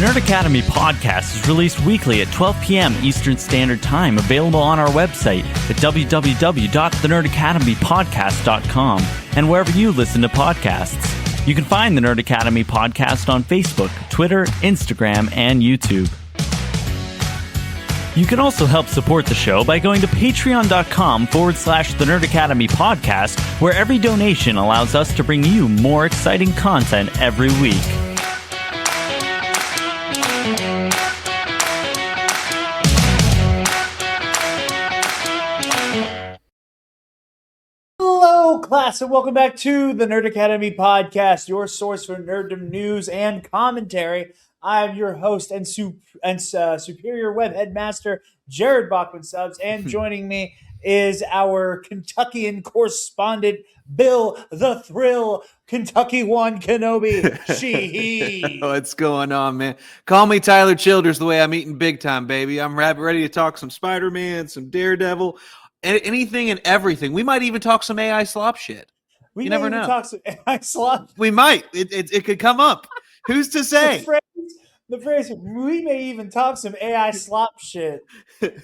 Nerd Academy podcast is released weekly at 12 p.m. Eastern Standard Time, available on our website at www.thenerdacademypodcast.com and wherever you listen to podcasts. You can find the Nerd Academy podcast on Facebook, Twitter, Instagram, and YouTube. You can also help support the show by going to patreon.com/The Nerd Academy podcast, where every donation allows us to bring you more exciting content every week. Hello, class, and welcome back to the Nerd Academy podcast, your source for nerddom news and commentary. I'm your host and superior web headmaster, Jarod Bachman Subs, and joining me is our Kentuckian correspondent, Bill the Thrill, Kentucky One Kenobi, he. What's going on, man? Call me Tyler Childers the way I'm eating big time, baby. I'm ready to talk some Spider-Man, some Daredevil, anything and everything. We might even talk some AI slop shit. You never know. Talk some AI slop. We might. It could come up. Who's to say? The phrase, we may even talk some AI slop shit.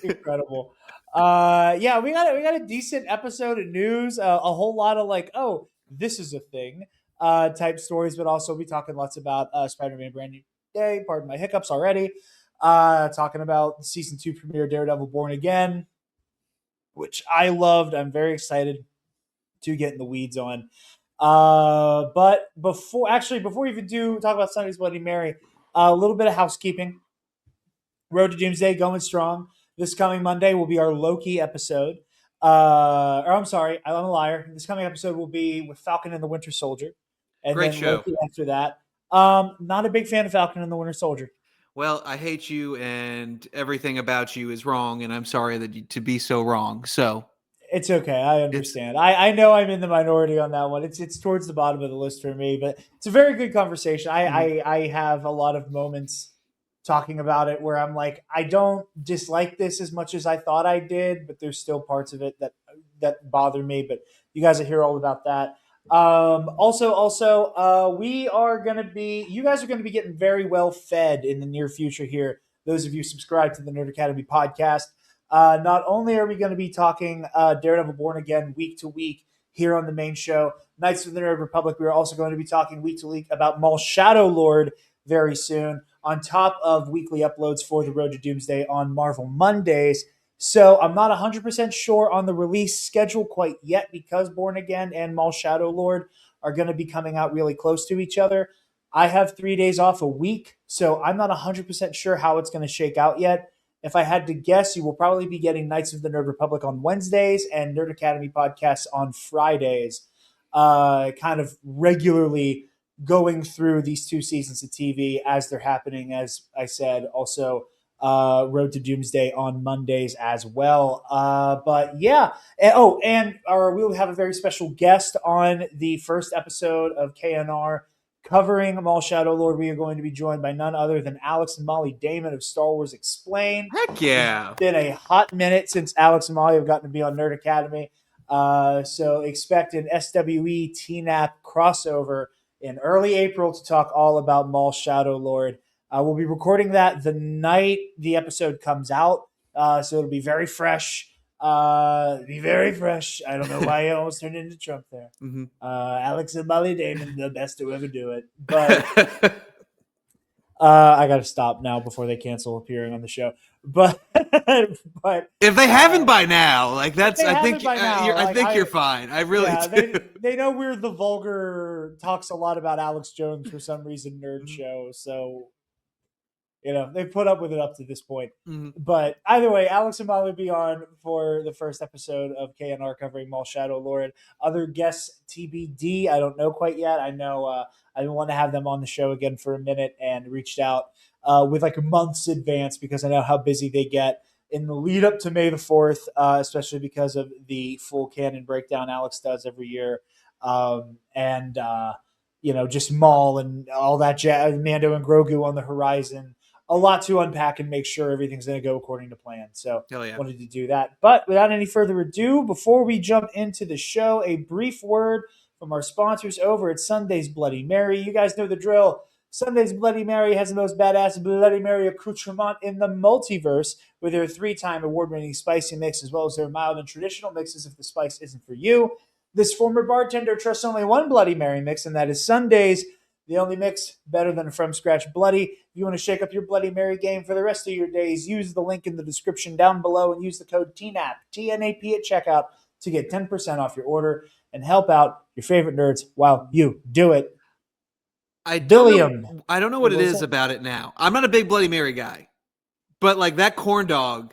Incredible. Yeah, we got a decent episode of news. A whole lot of like, oh, this is a thing type stories, but also we talking lots about Spider-Man Brand New Day. Pardon my hiccups already. Talking about the season 2 premiere Daredevil Born Again, which I loved. I'm very excited to get in the weeds on. But before we even talk about Sunday's Bloody Mary, a little bit of housekeeping. Road to Doomsday going strong. This coming Monday will be our Loki episode. I'm sorry, I'm a liar. This coming episode will be with Falcon and the Winter Soldier. And Great then show. Loki after that. Not a big fan of Falcon and the Winter Soldier. Well, I hate you and everything about you is wrong, and I'm sorry to be so wrong. So it's okay. I understand. I know I'm in the minority on that one. It's towards the bottom of the list for me, but it's a very good conversation. I have a lot of moments talking about it where I'm like, I don't dislike this as much as I thought I did, but there's still parts of it that bother me. But you guys will hear all about that. Also, you guys are going to be getting very well fed in the near future here. Those of you subscribed to the Nerd Academy podcast. Not only are we going to be talking Daredevil Born Again week to week here on the main show, Knights of the Nerd Republic, we are also going to be talking week to week about Maul Shadow Lord very soon, on top of weekly uploads for the Road to Doomsday on Marvel Mondays. So I'm not 100% sure on the release schedule quite yet, because Born Again and Maul Shadow Lord are going to be coming out really close to each other. I have 3 days off a week, so I'm not 100% sure how it's going to shake out yet. If I had to guess, you will probably be getting Knights of the Nerd Republic on Wednesdays and Nerd Academy podcasts on Fridays, kind of regularly going through these 2 seasons of TV as they're happening. As I said, also Road to Doomsday on Mondays as well. But yeah. We'll have a very special guest on the first episode of KNR covering Maul Shadow Lord. We are going to be joined by none other than Alex and Molly Damon of Star Wars Explained. Heck yeah. It's been a hot minute since Alex and Molly have gotten to be on Nerd Academy. So expect an SWE TNAP crossover in early April to talk all about Maul Shadow Lord. We'll be recording that the night the episode comes out. So it'll be very fresh. I don't know why I almost turned into Trump there. Mm-hmm. Alex and Molly Damon, the best to ever do it. But I got to stop now before they cancel appearing on the show. But if they haven't by now, like that's, I think you're fine. I really do. They know we're the vulgar, talks a lot about Alex Jones for some reason nerd show. So, they've put up with it up to this point. Mm-hmm. But either way, Alex and Molly will be on for the first episode of KNR covering Maul Shadow Lord. Other guests TBD, I don't know quite yet. I know I want to have them on the show again for a minute, and reached out with like months advance because I know how busy they get in the lead up to May the 4th, especially because of the full canon breakdown Alex does every year. Just Maul and all that Mando and Grogu on the horizon. A lot to unpack and make sure everything's going to go according to plan. So wanted to do that. But without any further ado, before we jump into the show, a brief word from our sponsors over at Sunday's Bloody Mary. You guys know the drill. Sunday's Bloody Mary has the most badass Bloody Mary accoutrement in the multiverse with their 3-time award-winning spicy mix, as well as their mild and traditional mixes if the spice isn't for you. This former bartender trusts only one Bloody Mary mix, and that is Sunday's. The only mix better than a from-scratch Bloody. If you want to shake up your Bloody Mary game for the rest of your days, use the link in the description down below and use the code TNAP, TNAP at checkout to get 10% off your order and help out your favorite nerds while you do it. I don't know what it is about it now. I'm not a big Bloody Mary guy, but like that corn dog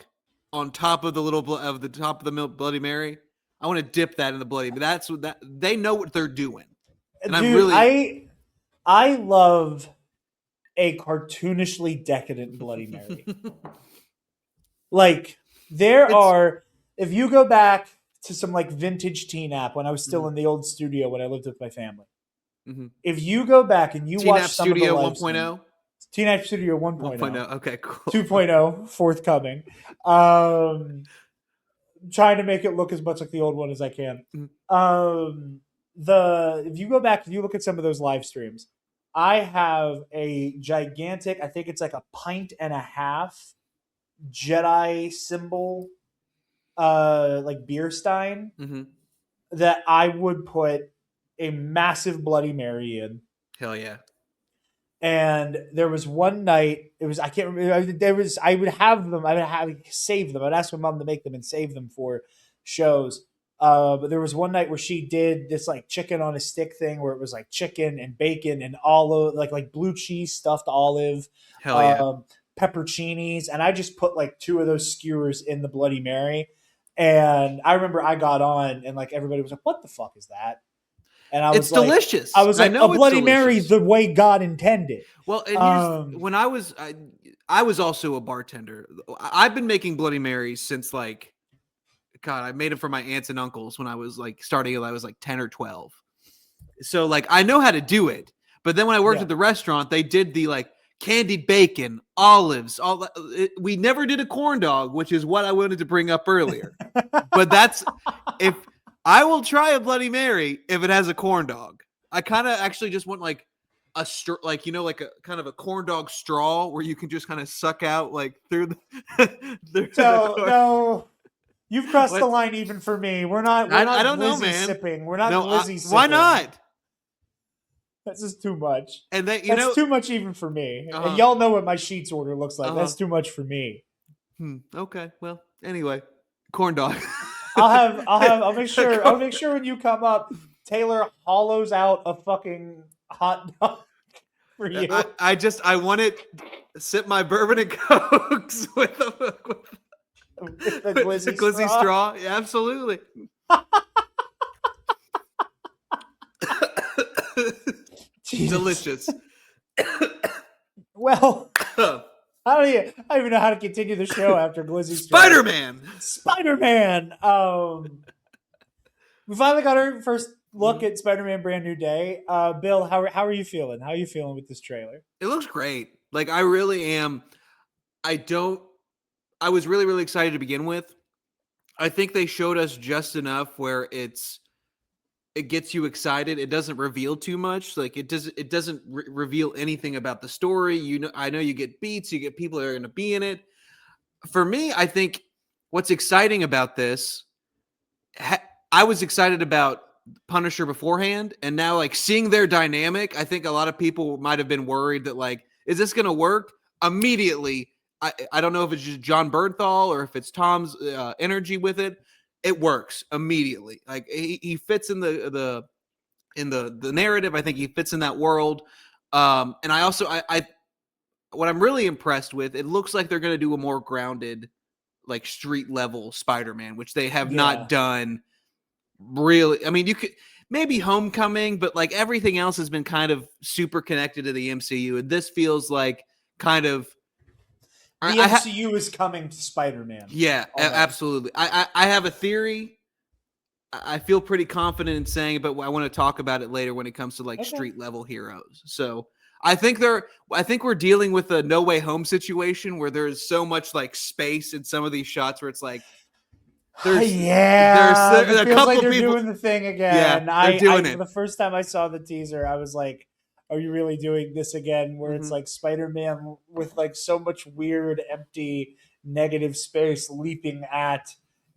on top of the Bloody Mary, I want to dip that in the Bloody. But that's what they know what they're doing. And dude, I love a cartoonishly decadent Bloody Mary. Like if you go back to some like vintage TNAP when I was still in the old studio when I lived with my family. Mm-hmm. If you go back and you watch some Studio of the 1.0, TNAP Studio 1.0, 1.0, okay, cool. 2.0 forthcoming. Trying to make it look as much like the old one as I can. Mm-hmm. If you go back, if you look at some of those live streams, I have a gigantic, I think it's like a 1.5 pints Jedi symbol, like beer stein, that I would put a massive Bloody Mary in. Hell yeah. And there was one night, I can't remember, I would save them. I'd ask my mom to make them and save them for shows. But there was one night where she did this like chicken on a stick thing where it was like chicken and bacon and olive, like blue cheese stuffed olive, hell yeah, pepperoncinis, and I just put like 2 of those skewers in the Bloody Mary. And I remember I got on and like everybody was like, "What the fuck is that?" And it's delicious. I was like, a Bloody Mary the way God intended. Well, and when I was also a bartender. I've been making Bloody Marys since like, God, I made them for my aunts and uncles when I was like starting. I was like 10 or 12. So like I know how to do it. But then when I worked at the restaurant, they did the like candied bacon, olives, all that. We never did a corn dog, which is what I wanted to bring up earlier. But if I will try a Bloody Mary if it has a corn dog. I kind of actually just want like a like a kind of a corn dog straw where you can just kind of suck out like through the. No. You've crossed the line even for me. We're not I don't Lizzie know, man. sipping. We're not Lizzie sipping. Why not? That's just too much. And that's too much even for me. And y'all know what my sheets order looks like. That's too much for me. Okay. Well, anyway, corn dog. I'll make sure when you come up, Taylor hollows out a fucking hot dog for you. I want it. Sip my bourbon and cokes with the glizzy straw. Yeah, absolutely. Delicious. Well, I don't even know how to continue the show after Glizzy Spider-Man. We finally got our first look at Spider-Man Brand New Day. Bill, how are you feeling? How are you feeling with this trailer? It looks great. Like I really am. I was really, really excited to begin with. I think they showed us just enough where it gets you excited. It doesn't reveal too much. Like it doesn't reveal anything about the story. I know you get beats, you get people that are going to be in it. For me, I think what's exciting about this, I was excited about Punisher beforehand, and now like seeing their dynamic, I think a lot of people might have been worried that like, is this going to work? Immediately, I don't know if it's just John Bernthal or if it's Tom's energy with it. It works immediately. Like he fits in the narrative. I think he fits in that world. And I also what I'm really impressed with, it looks like they're going to do a more grounded, like street level Spider-Man, which they have not done really. I mean, you could maybe Homecoming, but like everything else has been kind of super connected to the MCU, and this feels like kind of. The MCU is coming to Spider-Man. Yeah, absolutely. I have a theory. I feel pretty confident in saying it, but I want to talk about it later when it comes to like street level heroes. So I think we're dealing with a No Way Home situation where there's so much like space in some of these shots where it's like there's a couple like they're people doing the thing again. Yeah, they're doing it. The first time I saw the teaser, I was like, are you really doing this again? Where it's like Spider-Man with like so much weird, empty, negative space leaping at,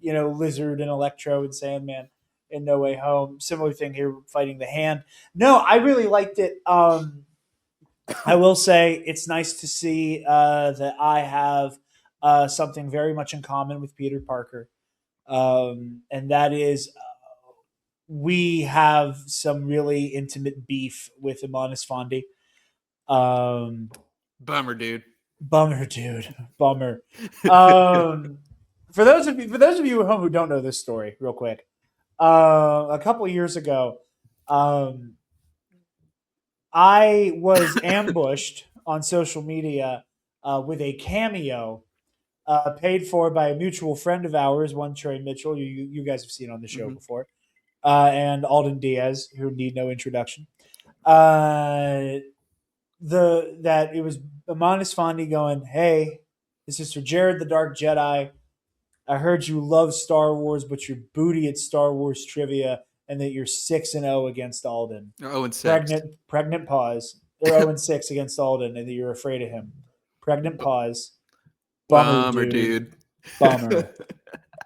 Lizard and Electro and Sandman in No Way Home. Similar thing here, fighting the Hand. No, I really liked it. I will say it's nice to see that I have something very much in common with Peter Parker. And that is we have some really intimate beef with Imanis Fondi. Bummer, dude. Bummer. For those of you at home who don't know this story, real quick, a couple of years ago, I was ambushed on social media with a cameo paid for by a mutual friend of ours, one Trey Mitchell. You guys have seen on the show before, and Alden Diaz, who need no introduction. That it was Imanis Fondi going, "Hey, this is for Jarod the Dark Jedi. I heard you love Star Wars, but you're booty at Star Wars trivia, and that you're 6-0 against Alden. 0-6. Pregnant pause. They're 0-6 against Alden, and that you're afraid of him. Pregnant pause. Bummer, dude. Bummer.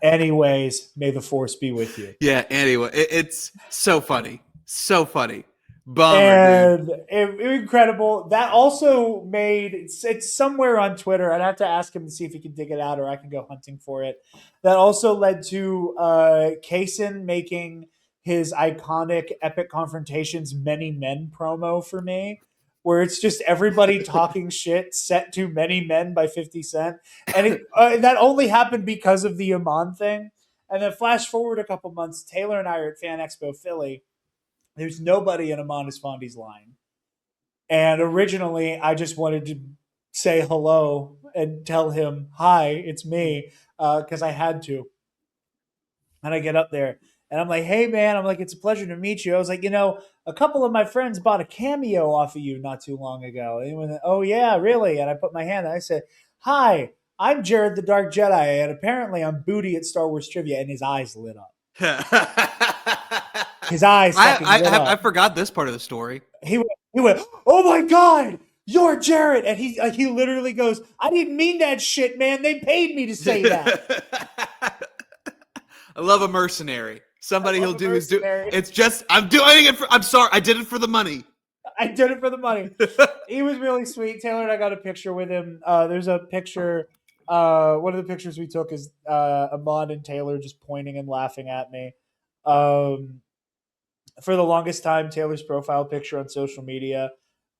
Anyways, may the force be with you." Yeah. Anyway, it's so funny. So funny. Bummer, dude. Incredible. That also made it's somewhere on Twitter. I'd have to ask him to see if he can dig it out, or I can go hunting for it. That also led to Kaysen making his iconic Epic Confrontations Many Men promo for me, where it's just everybody talking shit set to Many Men by 50 Cent. And that only happened because of the Amon thing. And then flash forward a couple months, Taylor and I are at Fan Expo Philly. There's nobody in Imanis Fondi's line. And originally, I just wanted to say hello and tell him, "Hi, it's me," because I had to. And I get up there, and I'm like, "Hey, man," I'm like, "it's a pleasure to meet you." I was like, a couple of my friends bought a cameo off of you not too long ago. And he went, "Oh, yeah, really?" And I put my hand, and I said, "Hi, I'm Jarod the Dark Jedi, and apparently I'm booty at Star Wars trivia," and his eyes lit up. His eyes fucking lit up. I forgot this part of the story. He went, "Oh my God, you're Jarod." And he literally goes, "I didn't mean that shit, man. They paid me to say that." I love a mercenary. Somebody he'll do is do. It's just, I'm doing it I'm sorry. I did it for the money. I did it for the money. He was really sweet. Taylor and I got a picture with him. There's a picture. One of the pictures we took is Amon and Taylor just pointing and laughing at me. For the longest time, Taylor's profile picture on social media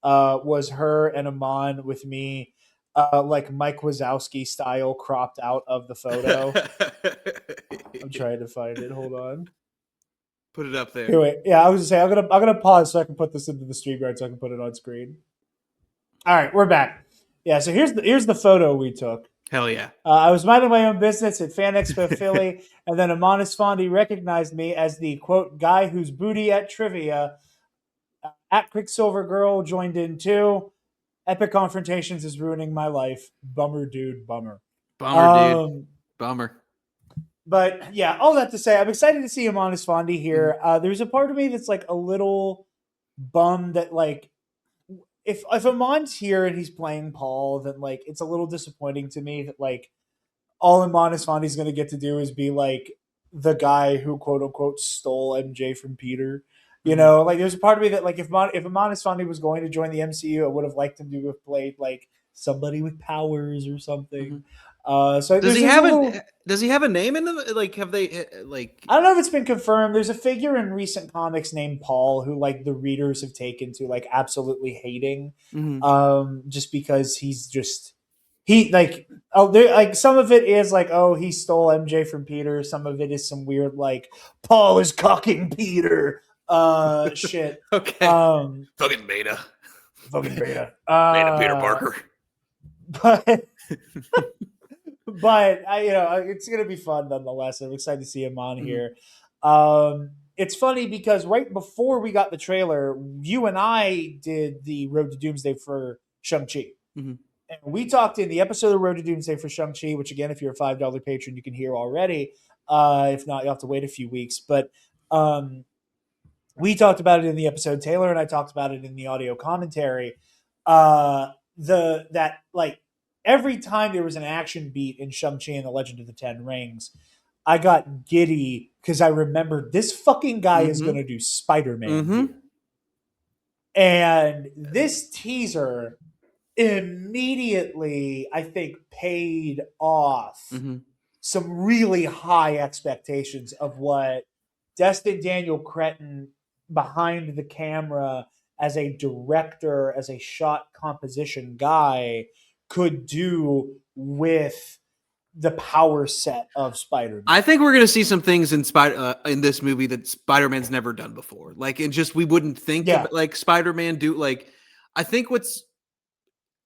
was her and Amon with me, like Mike Wazowski style, cropped out of the photo. I'm trying to find it. Hold on. Put it up there. Anyway, yeah, I was gonna say I'm gonna pause so I can put this into the StreamYard so I can put it on screen. All right, we're back. Yeah, so here's the photo we took. Hell yeah. I was minding my own business at Fan Expo Philly, and then Imanis Fondi recognized me as the, quote, guy who's booty at trivia. At Quicksilver Girl joined in too. Epic Confrontations is ruining my life. Bummer, dude. Bummer. Bummer, dude. Bummer. But yeah, all that to say, I'm excited to see Imanis Fondi here. There's a part of me that's like a little bummed that like, if Amon's here and he's playing Paul, then like it's a little disappointing to me that like all Imanis Fondi's going to get to do is be like the guy who quote unquote stole MJ from Peter. Like there's a part of me that like if Imanis Fondi was going to join the MCU, I would have liked him to have played like somebody with powers or something. So does he have a name in them? Like, have they like? I don't know if it's been confirmed. There's a figure in recent comics named Paul who like the readers have taken to like absolutely hating, just because like some of it is like, oh, he stole MJ from Peter. Some of it is some weird like Paul is cocking Peter shit. Okay. Fucking beta. Beta Peter Parker. But it's gonna be fun nonetheless. I'm excited to see him on here. It's funny because right before we got the trailer, you and I did the Road to Doomsday for Shang-Chi. And we talked in the episode of Road to Doomsday for Shang-Chi, which again, if you're a $5 patron, you can hear already. If not, you'll have to wait a few weeks. But we talked about it in the episode. Taylor and I talked about it in the audio commentary. That like every time there was an action beat in Shang-Chi and the Legend of the Ten Rings, I got giddy because I remembered this fucking guy is going to do Spider-Man here. And this teaser immediately, I think, paid off some really high expectations of what Destin Daniel Cretton behind the camera as a director, as a shot composition guy, could do with the power set of Spider-Man. I think we're going to see some things in this movie that Spider-Man's never done before. Like, and just we wouldn't think like Spider-Man do. Like, I think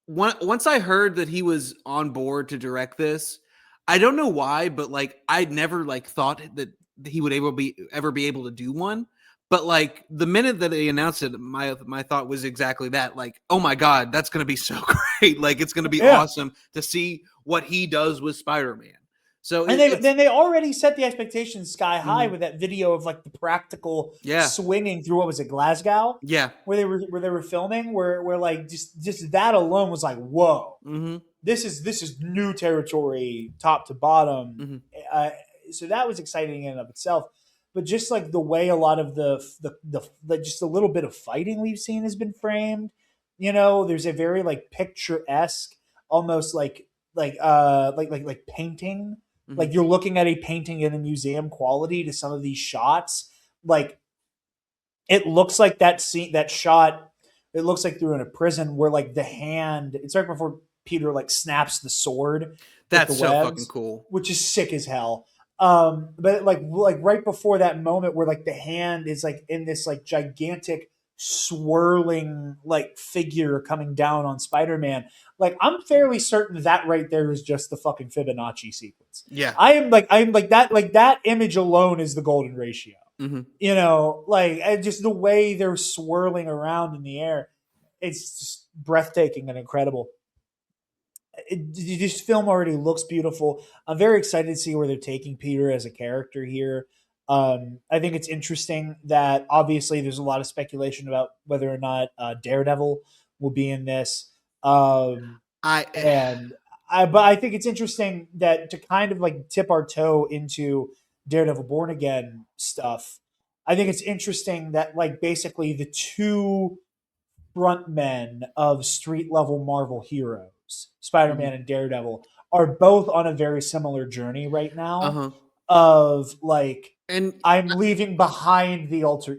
once I heard that he was on board to direct this, I don't know why, but like I'd never like thought that he would ever be able to do one. But like the minute that they announced it, my thought was exactly that. Like, oh my God, that's going to be so great. Like, it's going to be awesome to see what he does with Spider-Man. So and then they already set the expectations sky high with that video of like the practical swinging through, what was it, Glasgow? Yeah, where they were filming, where like just that alone was like, whoa, this is new territory, top to bottom. So that was exciting in and of itself. But just like the way a lot of the just a little bit of fighting we've seen has been framed, you know, there's a very like picturesque, almost like painting. Like you're looking at a painting in a museum quality to some of these shots. Like it looks like that shot. It looks like they're in a prison where like the hand. It's right before Peter like snaps the sword. That's so fucking cool. Which is sick as hell. But like right before that moment where like the hand is like in this like gigantic swirling like figure coming down on Spider-Man. Like I'm fairly certain that right there is just the fucking Fibonacci sequence. Yeah. I am like that image alone is the golden ratio. You know, like just the way they're swirling around in the air. It's just breathtaking and incredible. This film already looks beautiful. I'm very excited to see where they're taking Peter as a character here. I think it's interesting that obviously there's a lot of speculation about whether or not Daredevil will be in this. But I think it's interesting that to kind of like tip our toe into Daredevil Born Again stuff. I think it's interesting that like basically the two front men of street level Marvel heroes, Spider-Man and Daredevil, are both on a very similar journey right now of like, and I'm leaving behind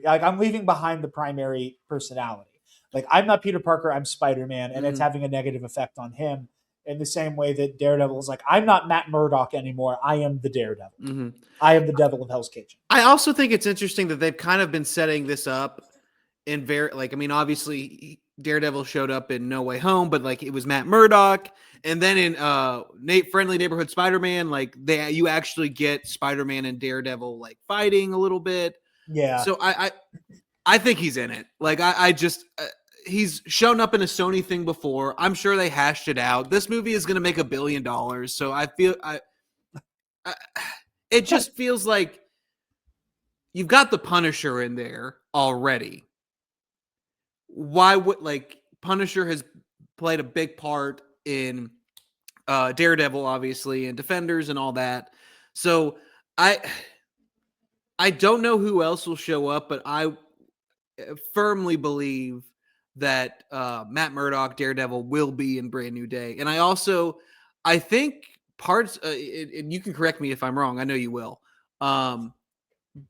I'm leaving behind the primary personality. Like I'm not Peter Parker, I'm Spider-Man, and it's having a negative effect on him in the same way that Daredevil is like, I'm not Matt Murdock anymore. I am the Daredevil. I am the devil of Hell's Kitchen. I also think it's interesting that they've kind of been setting this up in very, like, I mean, obviously Daredevil showed up in No Way Home, but like it was Matt Murdock. And then in Friendly Neighborhood Spider-Man, like you actually get Spider-Man and Daredevil like fighting a little bit. Yeah. So I think he's in it. Like I just he's shown up in a Sony thing before. I'm sure they hashed it out. This movie is going to make $1 billion. So I feel it just feels like you've got the Punisher in there already. Why would like Punisher has played a big part in Daredevil, obviously, and Defenders and all that. So I don't know who else will show up, but I firmly believe that Matt Murdock, Daredevil, will be in Brand New Day. And I think parts, and you can correct me if I'm wrong. I know you will.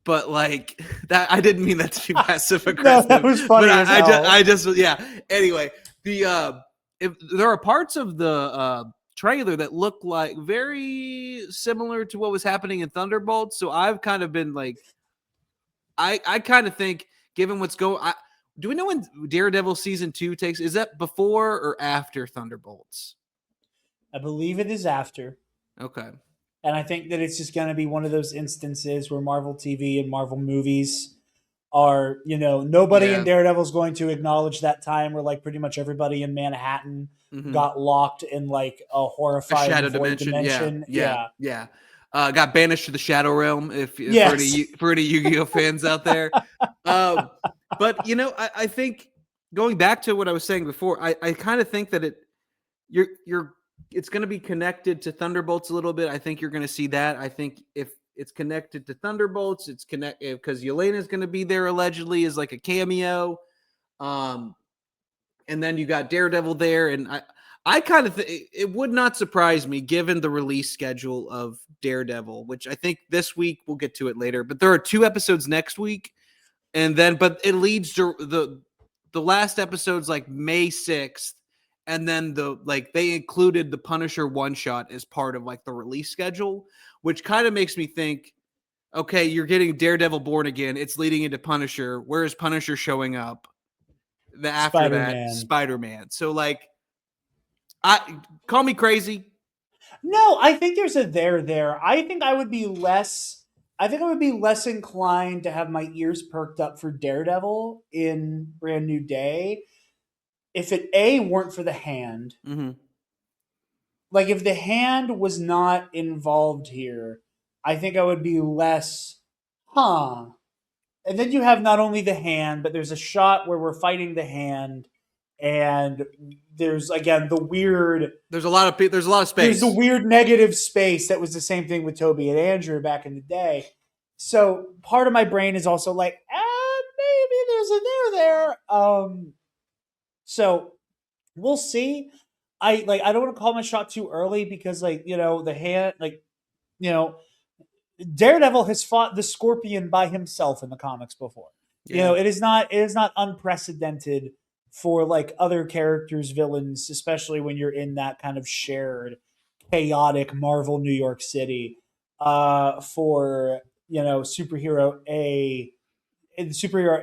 But like that, I didn't mean that to be passive aggressive. No, that was funny. But I just, yeah. Anyway, if there are parts of the trailer that look like very similar to what was happening in Thunderbolts. So I've kind of been like, I kind of think, given what's going, do we know when Daredevil season 2 takes? Is that before or after Thunderbolts? I believe it is after. Okay. And I think that it's just going to be one of those instances where Marvel TV and Marvel movies are, you know, nobody in Daredevil is going to acknowledge that time where like pretty much everybody in Manhattan got locked in like a horrifying shadow dimension. Yeah. Got banished to the Shadow Realm for any Yu-Gi-Oh fans out there. But I think going back to what I was saying before, I kind of think that it's going to be connected to Thunderbolts a little bit. I think you're going to see that. I think if it's connected to Thunderbolts, it's connected because Yelena's going to be there allegedly as like a cameo. And then you got Daredevil there, and I kind of it would not surprise me given the release schedule of Daredevil, which I think this week we'll get to it later, but there are 2 episodes next week, and then but it leads to the last episode's like May 6th, and then they included the Punisher one shot as part of like the release schedule, which kind of makes me think, okay, you're getting Daredevil Born Again, it's leading into Punisher. Where is Punisher showing up? After Spider-Man. that, Spider-Man. So like, I call me crazy. No, I think there's a there. I think I would be less inclined to have my ears perked up for Daredevil in Brand New Day if it weren't for the Hand. Mm-hmm. Like if the Hand was not involved here, I think I would be less, And then you have not only the Hand, but there's a shot where we're fighting the Hand, and there's again the weird. There's a lot of space. There's the weird negative space that was the same thing with Toby and Andrew back in the day. So part of my brain is also like, maybe there's a there. So we'll see. I don't want to call my shot too early because the Hand, Daredevil has fought the Scorpion by himself in the comics before. Yeah. It is not unprecedented for like other characters, villains, especially when you're in that kind of shared chaotic Marvel New York City, for superhero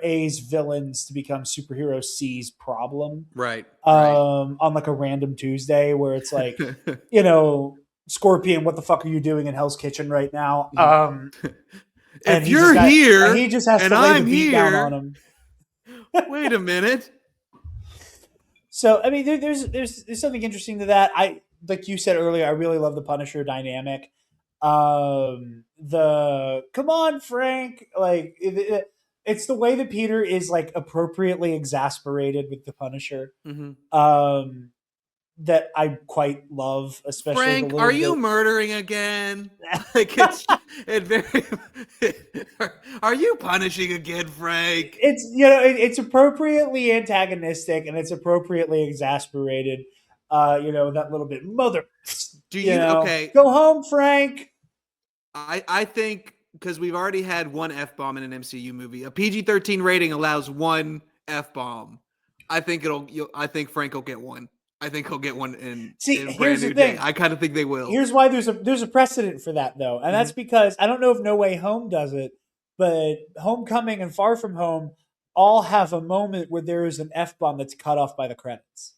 A's villains to become superhero C's problem. Right. On like a random Tuesday where it's like, Scorpion, what the fuck are you doing in Hell's Kitchen right now? If you're here, he just has to lay the beat down on him. Wait a minute. So I mean, there's something interesting to that. I like you said earlier, I really love the Punisher dynamic. The come on, Frank, like it's the way that Peter is like appropriately exasperated with the Punisher. Mm-hmm. That I quite love, especially. Frank, are you murdering again? Like are you punishing again, Frank? It's it's appropriately antagonistic and it's appropriately exasperated. That little bit mother. Okay? Go home, Frank. I think because we've already had one F-bomb in an MCU movie. A PG-13 rating allows one F-bomb. I think Frank will get one. I think he'll get one in Brand New Day. I kind of think they will. Here's why there's a precedent for that though, and that's because I don't know if No Way Home does it, but Homecoming and Far From Home all have a moment where there is an F-bomb that's cut off by the credits.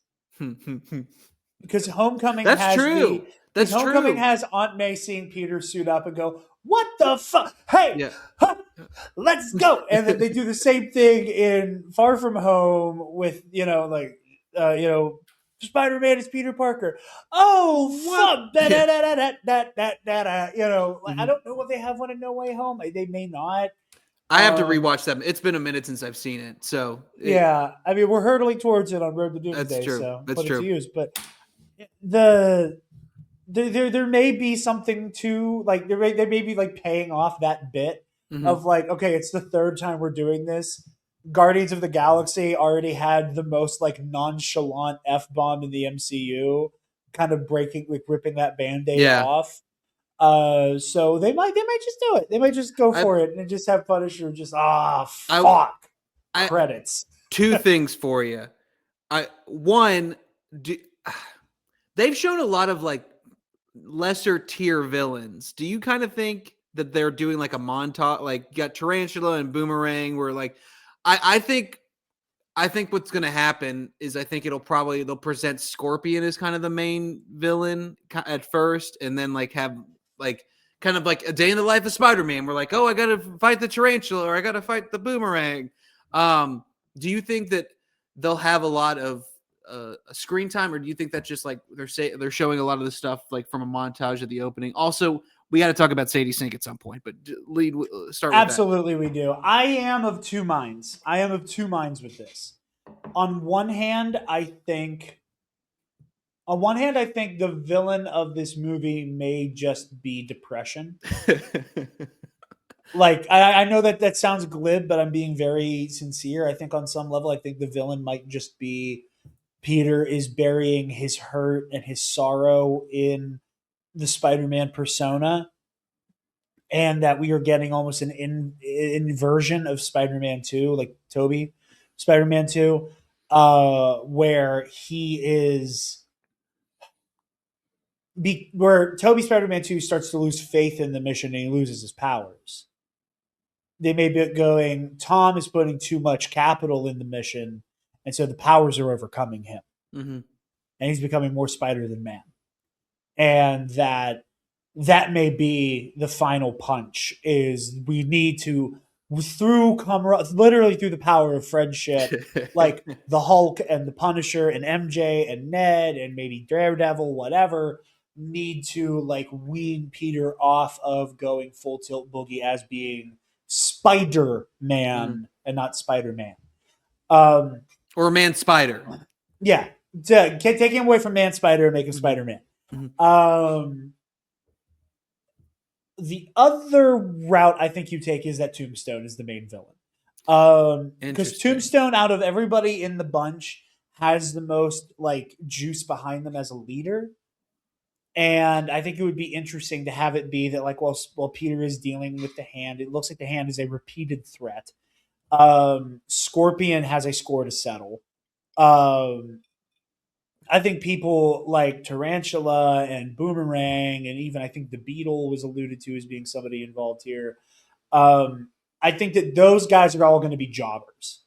Because Homecoming has Aunt May seeing Peter suit up and go, "What the fuck? Hey, let's go!" And then they do the same thing in Far From Home with Spider-Man is Peter Parker. Oh, fuck! I don't know if they have one in No Way Home. They may not. I have to rewatch them. It's been a minute since I've seen it, so I mean, we're hurtling towards it on Road to Doomsday. That's true. So That's true. Use, but there may be something to like. They may be like paying off that bit of like, okay, it's the third time we're doing this. Guardians of the Galaxy already had the most like nonchalant F-bomb in the MCU, kind of ripping that Band-Aid off. So they might just do it. They might just go for it and just have Punisher just fuck credits. 2 things for you. One, they've shown a lot of like lesser tier villains. Do you kind of think that they're doing like a montage, like you got Tarantula and Boomerang, where like I think what's going to happen is I think they'll present Scorpion as kind of the main villain at first, and then like have like kind of like a day in the life of Spider-Man. We're like, oh, I got to fight the Tarantula or I got to fight the Boomerang. Do you think that they'll have a lot of screen time, or do you think that just like they're showing a lot of the stuff like from a montage of the opening? Also, we got to talk about Sadie Sink at some point, but start with Absolutely, we do. I am of two minds. With this. On one hand, I think the villain of this movie may just be depression. that. Like, I know that sounds glib, but I'm being very sincere. I think on some level, I think the villain might just be Peter is burying his hurt and his sorrow in the Spider-Man persona, and that we are getting almost an inversion of Spider-Man 2, like Toby Spider-Man 2, where he is where Toby Spider-Man 2 starts to lose faith in the mission and he loses his powers. They may be going, Tom is putting too much capital in the mission, and so the powers are overcoming him. Mm-hmm. And he's becoming more spider than man. And that may be the final punch, is we need to, literally through the power of friendship, like the Hulk and the Punisher and MJ and Ned and maybe Daredevil, whatever, need to like wean Peter off of going full tilt boogie as being Spider-Man and not Spider-Man. Or Man Spider. Yeah. Taking him away from Man Spider and make him Spider-Man. Mm-hmm. The other route I think you take is that Tombstone is the main villain. Because Tombstone, out of everybody in the bunch, has the most like juice behind them as a leader. And I think it would be interesting to have it be that, like, while Peter is dealing with the Hand, it looks like the Hand is a repeated threat. Scorpion has a score to settle. I think people like Tarantula and Boomerang, and even I think the Beetle was alluded to as being somebody involved here. I think that those guys are all going to be jobbers.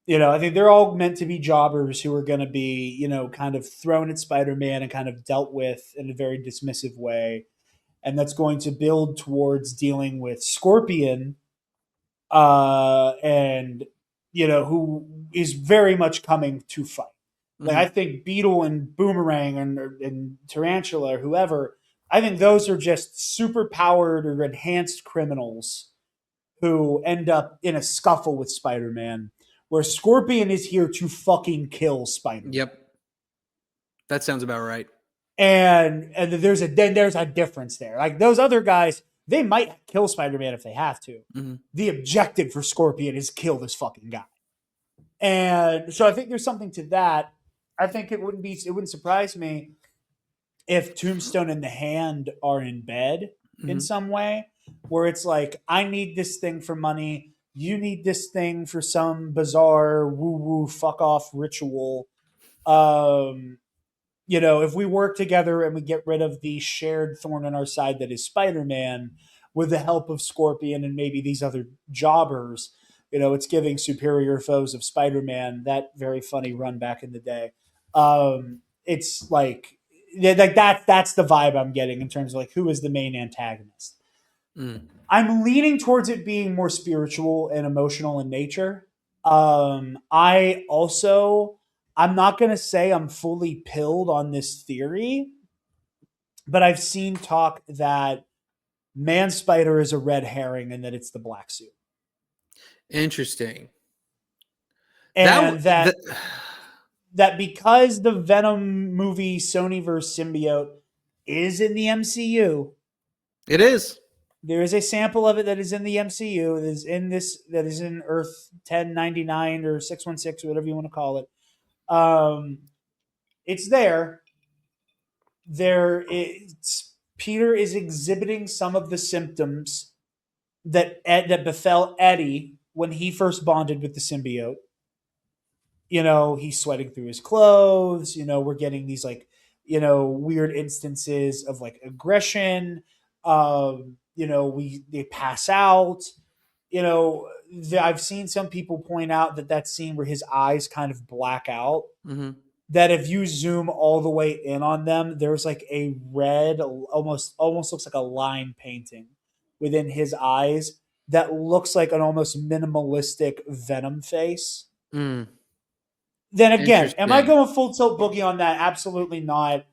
I think they're all meant to be jobbers who are going to be, kind of thrown at Spider-Man and kind of dealt with in a very dismissive way. And that's going to build towards dealing with Scorpion, and, who is very much coming to fight. Like, I think Beetle and Boomerang and Tarantula or whoever, I think those are just super powered or enhanced criminals who end up in a scuffle with Spider-Man, where Scorpion is here to fucking kill Spider-Man. Yep. That sounds about right. And there's a difference there. Like, those other guys, they might kill Spider-Man if they have to. Mm-hmm. The objective for Scorpion is kill this fucking guy. And so I think there's something to that. I think it wouldn't surprise me if Tombstone and the Hand are in bed in some way, where it's like, I need this thing for money, you need this thing for some bizarre woo-woo fuck off ritual. If we work together and we get rid of the shared thorn in our side that is Spider-Man, with the help of Scorpion and maybe these other jobbers, it's giving superior foes of Spider-Man that very funny run back in the day. It's like that's the vibe I'm getting in terms of like who is the main antagonist. I'm leaning towards it being more spiritual and emotional in nature. I'm not going to say I'm fully pilled on this theory, but I've seen talk that Man Spider is a red herring and that it's the black suit. Interesting. And that because the Venom movie Sonyverse symbiote is in the MCU. It is. There is a sample of it that is in the MCU. That is in Earth 1099 or 616, whatever you want to call it. It's there. Peter is exhibiting some of the symptoms that befell Eddie when he first bonded with the symbiote. He's sweating through his clothes. We're getting these like, weird instances of like aggression. They pass out. I've seen some people point out that scene where his eyes kind of black out. Mm-hmm. That if you zoom all the way in on them, there's like a red, almost looks like a line painting within his eyes that looks like an almost minimalistic Venom face. Mm. Then again, am I going full tilt boogie on that? Absolutely not.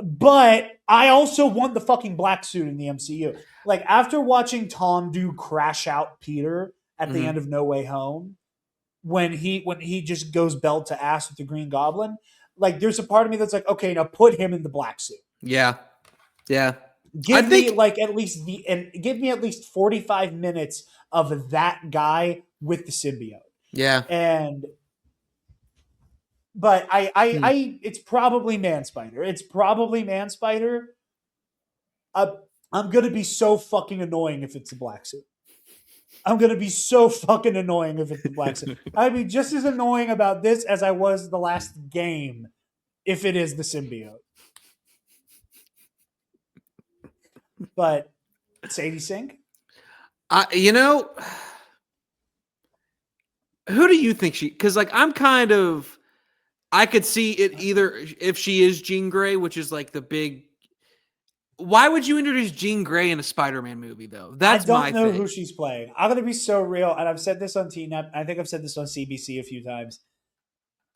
But I also want the fucking black suit in the MCU. Like after watching Tom do crash out Peter at the end of No Way Home, when he just goes belt to ass with the Green Goblin, like there's a part of me that's like, okay, now put him in the black suit. Yeah. I Give me think like at least give me at least 45 minutes of that guy with the symbiote. Yeah. But I it's probably Man Spider. It's probably Man Spider. I'm gonna be so fucking annoying if it's a black suit. I'm gonna be so fucking annoying if it's the black suit. I'd be just as annoying about this as I was the last game if it is the symbiote. But Sadie Sink? Who do you think because like I could see it either if she is Jean Grey, which is like the big. Why would you introduce Jean Grey in a Spider-Man movie, though? That's my thing. I don't know who she's playing. I'm gonna be so real, and I've said this on TNEP. I think I've said this on CBC a few times.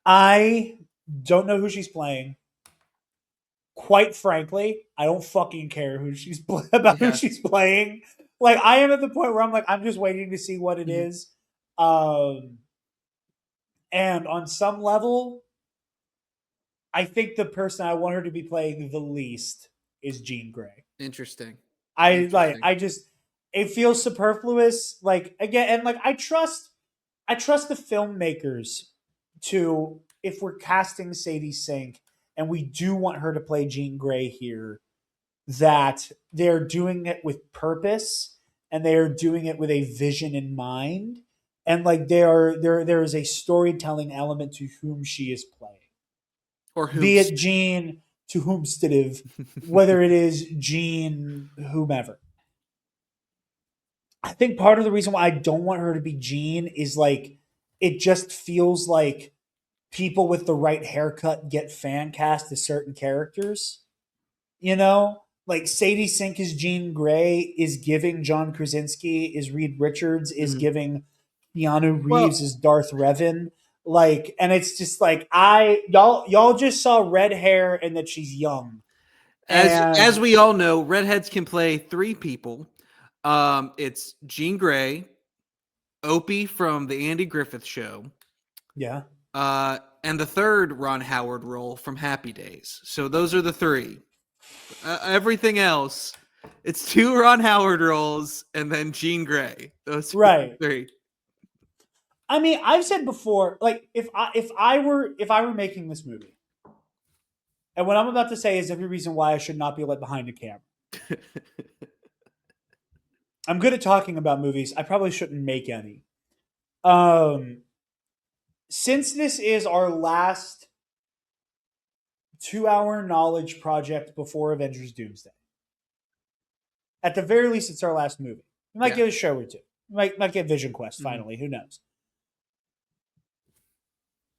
I don't know who she's playing. Quite frankly, I don't fucking care who she's who she's playing. Like I am at the point where I'm like, I'm just waiting to see what it is. And on some level, I think the person I want her to be playing the least is Jean Grey. Interesting. It feels superfluous. Like again, and like I trust the filmmakers to, if we're casting Sadie Sink and we do want her to play Jean Grey here, that they're doing it with purpose and they are doing it with a vision in mind. And like there is a storytelling element to whom she is playing. Or be it Jean to whomstative, whether it is Jean whomever. I think part of the reason why I don't want her to be Jean is like it just feels like people with the right haircut get fan cast as certain characters. You know? Like Sadie Sink is Jean Grey is giving John Krasinski, is Reed Richards is giving Keanu Reeves is Darth Revan. Like, and it's just like y'all just saw red hair and that she's young. As we all know, redheads can play three people. It's Jean Grey, Opie from the Andy Griffith Show. Yeah. And the third Ron Howard role from Happy Days. So those are the three. Everything else, it's two Ron Howard roles and then Jean Grey. Those are the three. I mean, I've said before, like if I were making this movie, and what I'm about to say is every reason why I should not be let behind a camera. I'm good at talking about movies. I probably shouldn't make any. Since this is our last 2-hour knowledge project before Avengers Doomsday, at the very least, it's our last movie. We might get a show or two. We might get Vision Quest finally. Who knows?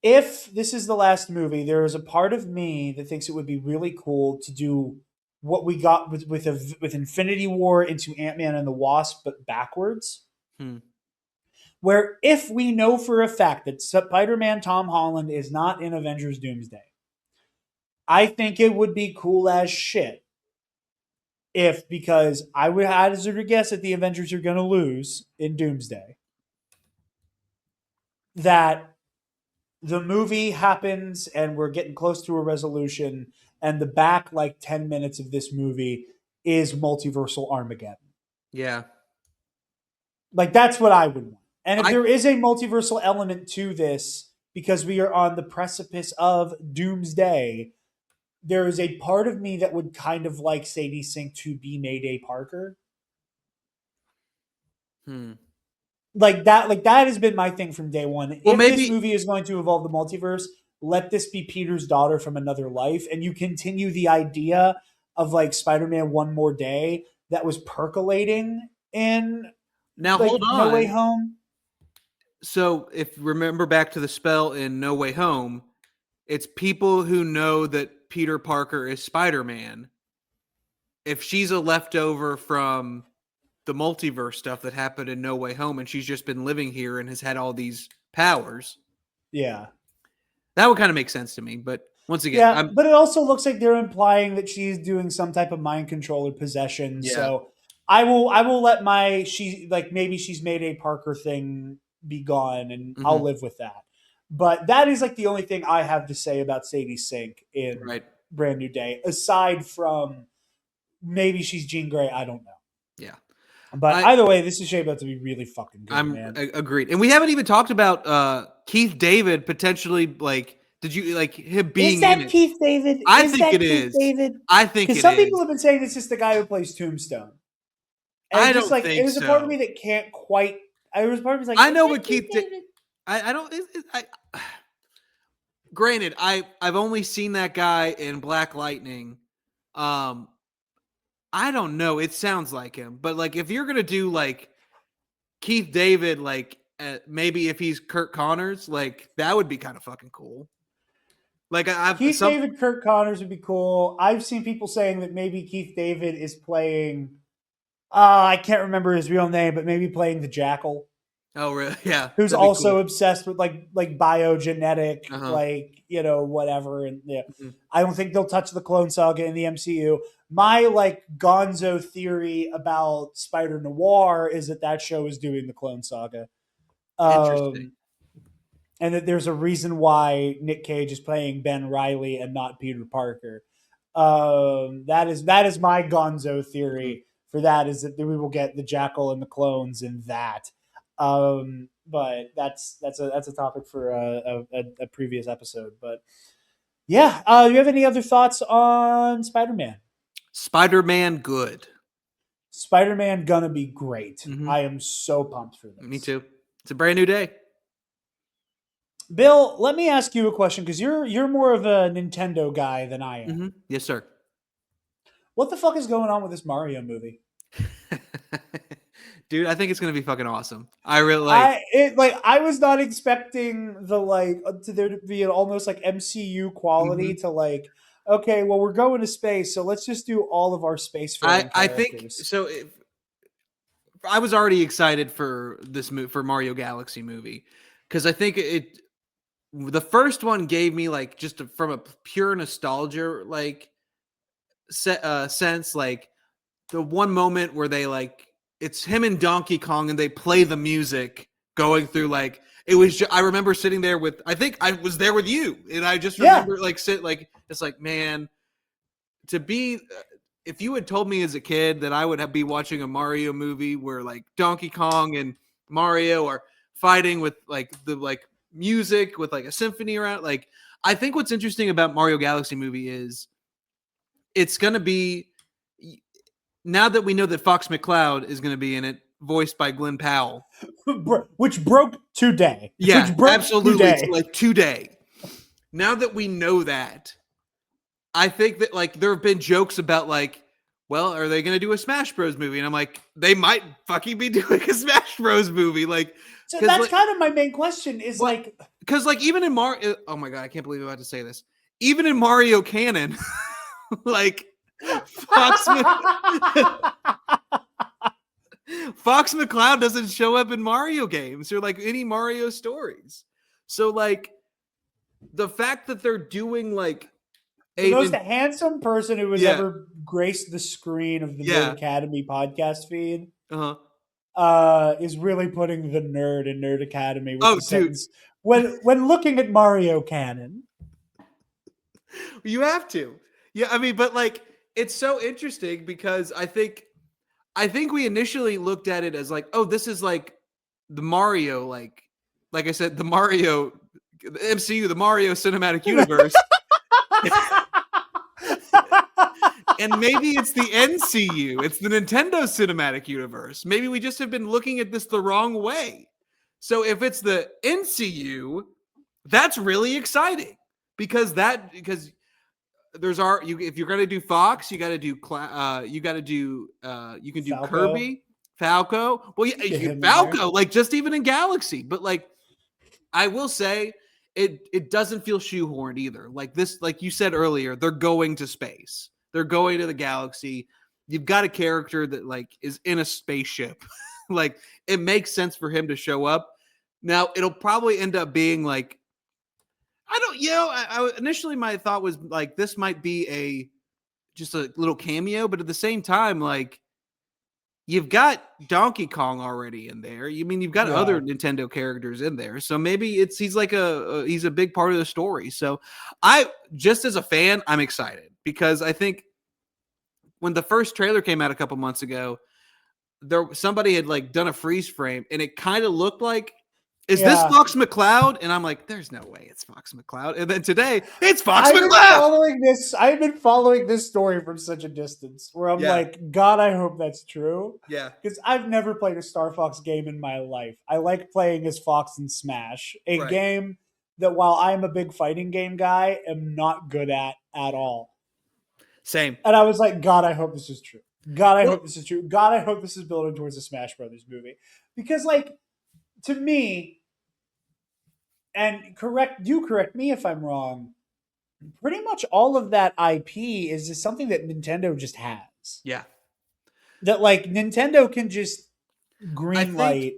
If this is the last movie, there is a part of me that thinks it would be really cool to do what we got with Infinity War into Ant-Man and the Wasp, but backwards. Where if we know for a fact that Spider-Man Tom Holland is not in Avengers Doomsday, I think it would be cool as shit because I would hazard a guess that the Avengers are going to lose in Doomsday, that the movie happens and we're getting close to a resolution, and the back 10 minutes of this movie is multiversal Armageddon. Yeah. Like that's what I would want. And if there is a multiversal element to this, because we are on the precipice of Doomsday, there is a part of me that would kind of like Sadie Sink to be Mayday Parker. Like that has been my thing from day one. Well, if this movie is going to evolve the multiverse, let this be Peter's daughter from another life, and you continue the idea of Spider-Man One More Day that was percolating in hold on. No Way Home. So if remember back to the spell in No Way Home, it's people who know that Peter Parker is Spider-Man. If she's a leftover from the multiverse stuff that happened in No Way Home and she's just been living here and has had all these powers. Yeah. That would kind of make sense to me, but Once again, Yeah, but it also looks like they're implying that she's doing some type of mind control or possession. Yeah. So I will let maybe she's made a Parker thing be gone, and I'll live with that. But that is like the only thing I have to say about Sadie Sink in Right. Brand New Day, aside from maybe she's Jean Grey. I don't know. Yeah. But either way, this is shaping up to be really fucking good, man. Agreed. And we haven't even talked about Keith David potentially, like, did you like him being is that in it? Keith David? I is think that it Keith is. David? I think because it some is. people have been saying it's just the guy who plays Tombstone. And I just don't like think it was so. a part of me that can't quite. I was part of me like I know is what that Keith David? I don't. Granted, I've only seen that guy in Black Lightning. I don't know. It sounds like him, but like if you're gonna do like Keith David, like maybe if he's Kurt Connors, like that would be kind of fucking cool. Like Keith David, Kurt Connors would be cool. I've seen people saying that maybe Keith David is playing. I can't remember his real name, but maybe playing the Jackal. Oh, really? Yeah. Who's That'd be also cool. obsessed with like biogenetic, like whatever. And yeah, I don't think they'll touch the Clone Saga in the MCU. My like Gonzo theory about Spider Noir is that show is doing the Clone Saga. Interesting. And that there's a reason why Nick Cage is playing Ben Reilly and not Peter Parker. That is my Gonzo theory for that, is that we will get the Jackal and the clones in that. But that's a topic for a previous episode. But yeah, do you have any other thoughts on Spider-Man? Spider-Man, good. Spider-Man gonna be great. I am so pumped for this. Me too. It's a brand new day. Bill, let me ask you a question, because you're more of a Nintendo guy than I am. Yes, sir. What the fuck is going on with this Mario movie? Dude, I think it's gonna be fucking awesome. I really like. I was not expecting there to be an almost like MCU quality to like. Okay, well, we're going to space, so let's just do all of our space. I think so. I was already excited for this for Mario Galaxy movie, because I think the first one gave me like just from a pure nostalgia like sense, like the one moment where they like it's him and Donkey Kong and they play the music going through like it was. I remember sitting there with I think I was there with you, and I just remember like it's like, man, to be. If you had told me as a kid that I would be watching a Mario movie where like Donkey Kong and Mario are fighting with like the like music with like a symphony around, like I think what's interesting about Mario Galaxy movie is it's going to be, now that we know that Fox McCloud is going to be in it, voiced by Glenn Powell, which broke today. Yeah, which broke absolutely, today. like today. Now that we know that, I think that like there have been jokes about like, well, are they going to do a Smash Bros movie? And I'm like, they might fucking be doing a Smash Bros movie. Like, so that's like, kind of my main question is like, because like even in Mario, oh my God, I can't believe I'm about to say this. Even in Mario canon, like Fox McCloud doesn't show up in Mario games or like any Mario stories. So like the fact that they're doing like the most handsome person who has ever graced the screen of the Nerd Academy podcast feed is really putting the nerd in Nerd Academy with the sentence, when looking at Mario canon. You have to. Yeah, I mean, but like it's so interesting because I think we initially looked at it as like, oh, this is like the Mario, like I said, the Mario, the MCU, the Mario Cinematic Universe. And maybe it's the NCU. It's the Nintendo Cinematic Universe. Maybe we just have been looking at this the wrong way. So if it's the NCU, that's really exciting because there's if you're going to do Fox, you got to do you can do Falco. Kirby, Falco. Well, yeah, Falco, like just even in Galaxy, but like I will say it doesn't feel shoehorned either. Like this, like you said earlier, they're going to space. They're going to the galaxy. You've got a character that like is in a spaceship. Like it makes sense for him to show up. Now it'll probably end up being like, I don't, initially my thought was like, this might be just a little cameo, but at the same time, like, you've got Donkey Kong already in there. You've got other Nintendo characters in there. So maybe he's like he's a big part of the story. So just as a fan, I'm excited because I think when the first trailer came out a couple months ago, somebody had like done a freeze frame and it kind of looked like, is this Fox McCloud? And I'm like, there's no way it's Fox McCloud. And then today, it's Fox McCloud. I've been following this story from such a distance where I'm like, God, I hope that's true. Yeah. Because I've never played a Star Fox game in my life. I like playing as Fox in Smash, a game that while I'm a big fighting game guy, am not good at all. Same. And I was like, God, I hope this is true. God, I hope this is true. God, I hope this is building towards a Smash Brothers movie. Because, like, to me, and correct me if I'm wrong, pretty much all of that IP is just something that Nintendo just has. Yeah. That, like, Nintendo can just greenlight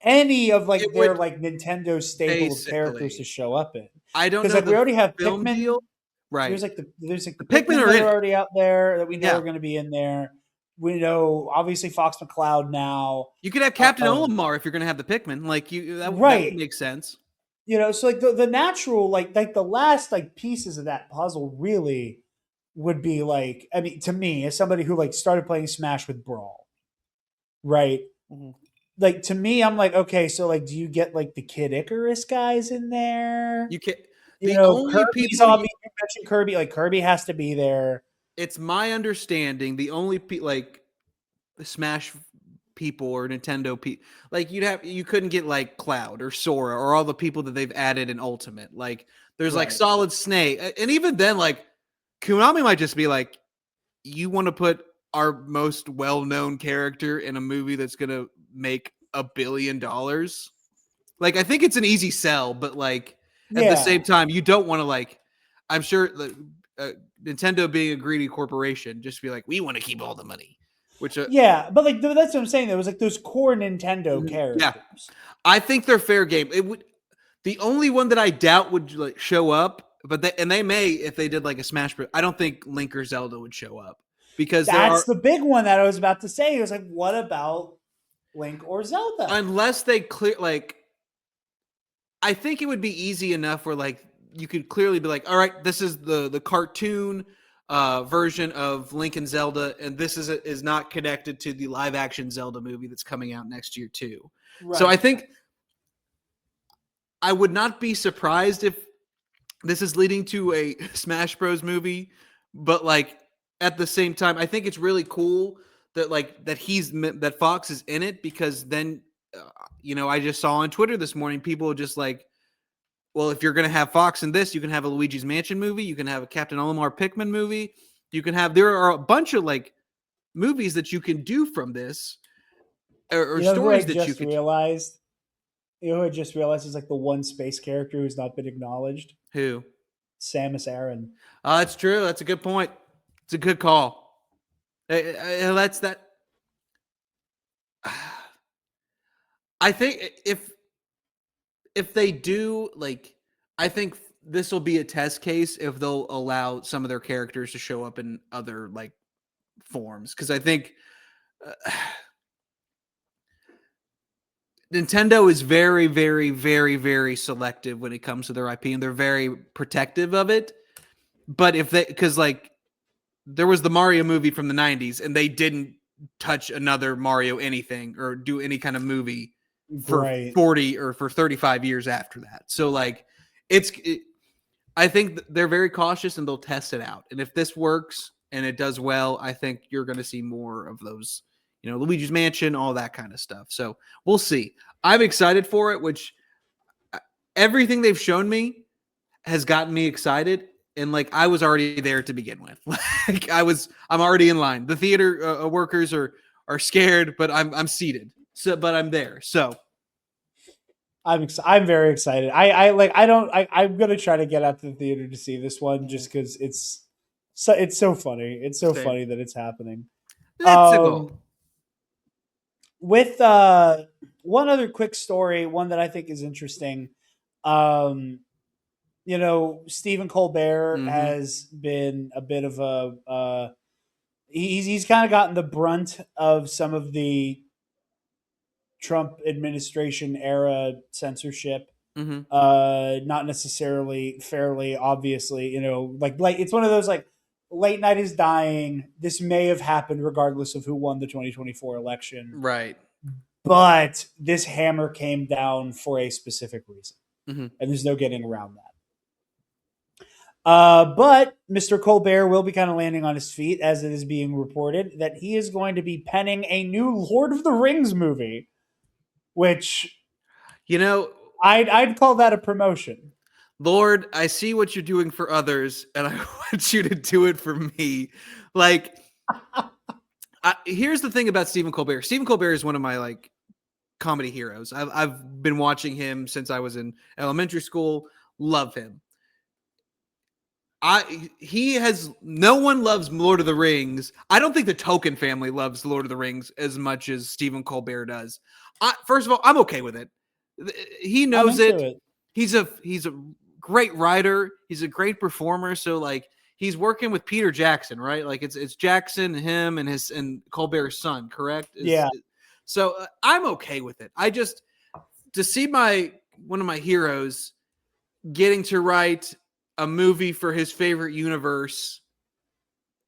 any of, like, their, like, Nintendo stable of characters to show up in. I don't know. Because, like, we already have Pikmin. Deal. Right. There's the Pikmin that are already out there that we know are going to be in there. We know, obviously, Fox McCloud now. You could have Captain Olimar if you're going to have the Pikmin. Like, that would make sense. So like the natural, like the last like pieces of that puzzle really would be like, I mean, to me, as somebody who like started playing Smash with Brawl, right? Mm-hmm. Like to me, I'm like, okay, so like, do you get like the Kid Icarus guys in there? You can't. Only Kirby's you mentioned Kirby, like Kirby has to be there. It's my understanding the only like the Smash people or Nintendo people, like you couldn't get like Cloud or Sora or all the people that they've added in Ultimate. Like there's like Solid Snake, and even then, like Konami might just be like, you want to put our most well-known character in a movie that's gonna make $1 billion? Like I think it's an easy sell, but like at the same time, you don't want to like. I'm sure Nintendo being a greedy corporation, just be like, we want to keep all the money. Which but like that's what I'm saying. There was like those core Nintendo characters. Yeah, I think they're fair game. It would the only one that I doubt would like show up, but they may if they did like a Smash Bros. I don't think Link or Zelda would show up because that's the big one that I was about to say. It was like, what about Link or Zelda? Unless they clear like, I think it would be easy enough where like you could clearly be like, all right, this is the cartoon version of Link and Zelda, and this is not connected to the live action Zelda movie that's coming out next year too. Right. So I think I would not be surprised if this is leading to a Smash Bros movie, but like at the same time, I think it's really cool that like that Fox is in it because then I just saw on Twitter this morning people just like, well, if you're going to have Fox in this, you can have a Luigi's Mansion movie. You can have a Captain Olimar Pikmin movie. There are a bunch of like movies that you can do from this or stories that you can realize. You know who I just realized is like the one space character who's not been acknowledged? Who? Samus Aran. That's true. That's a good point. It's a good call. That's that. I think if they do, like, I think this will be a test case if they'll allow some of their characters to show up in other like forms. Because I think Nintendo is very, very, very, very selective when it comes to their IP, and they're very protective of it. But because like there was the Mario movie from the 90s, and they didn't touch another Mario anything or do any kind of movie for 40 or for 35 years after that. So like I think they're very cautious and they'll test it out. And if this works and it does well, I think you're going to see more of those, Luigi's Mansion, all that kind of stuff. So we'll see. I'm excited for it, which everything they've shown me has gotten me excited. And like, I was already there to begin with. Like I'm already in line. The theater workers are scared, but I'm seated. So, but I'm there. So I'm very excited. I'm going to try to get out to the theater to see this one just because it's so funny. It's so funny that it's happening. Let's go. With one other quick story, one that I think is interesting. Stephen Colbert Mhm. has been a bit of he's kind of gotten the brunt of some of the Trump administration era censorship. Mhm. Not necessarily fairly, obviously, like it's one of those, like, late night is dying. This may have happened regardless of who won the 2024 election, Right. but this hammer came down for a specific reason, Mhm. and there's no getting around that. But Mr. Colbert will be kind of landing on his feet, as it is being reported that he is going to be penning a new Lord of the Rings movie, which You know, I'd call that a promotion. Lord, I see what you're doing for others, and I want you to do it for me. Like, here's the thing about Stephen Colbert. Stephen Colbert is one of my like comedy heroes. I've been watching him since I was in elementary school. Love him. He has no one loves Lord of the Rings. I don't think the Tolkien family loves Lord of the Rings as much as Stephen Colbert does. First of all, I'm okay with it. He I'm knows into it. it. He's a great writer. He's a great performer. So like he's working with Peter Jackson, right? Like it's Jackson, him, and Colbert's son, correct? Yeah. So I'm okay with it. I just to see one of my heroes getting to write a movie for his favorite universe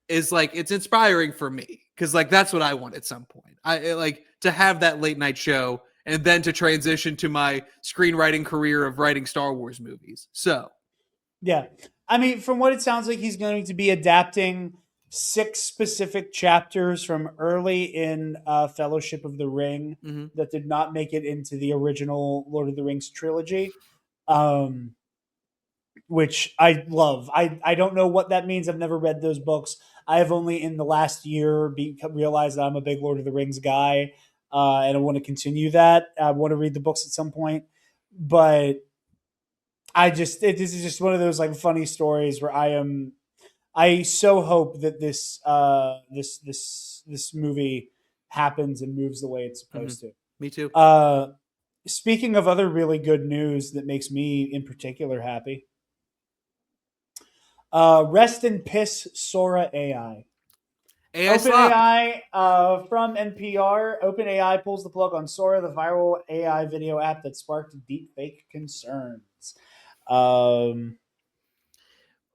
is like it's inspiring for me because like that's what I want at some point. I like to have that late night show and then to transition to my screenwriting career of writing Star Wars movies. So Yeah. I mean, from what it sounds like, he's going to be adapting 6 specific chapters from early in Fellowship of the Ring mhm. that did not make it into the original Lord of the Rings trilogy, um, which I love. I don't know what that means. I've never read those books. I have only in the last year realized that I'm a big Lord of the Rings guy, and I want to continue that. I want to read the books at some point, but this is just one of those like funny stories where I so hope that this movie happens and moves the way it's Mhm. supposed to. Me too. Speaking of other really good news that makes me in particular happy, rest in piss Sora AI. AI slop. OpenAI, from NPR, OpenAI pulls the plug on Sora, the viral AI video app that sparked deepfake concerns. Um,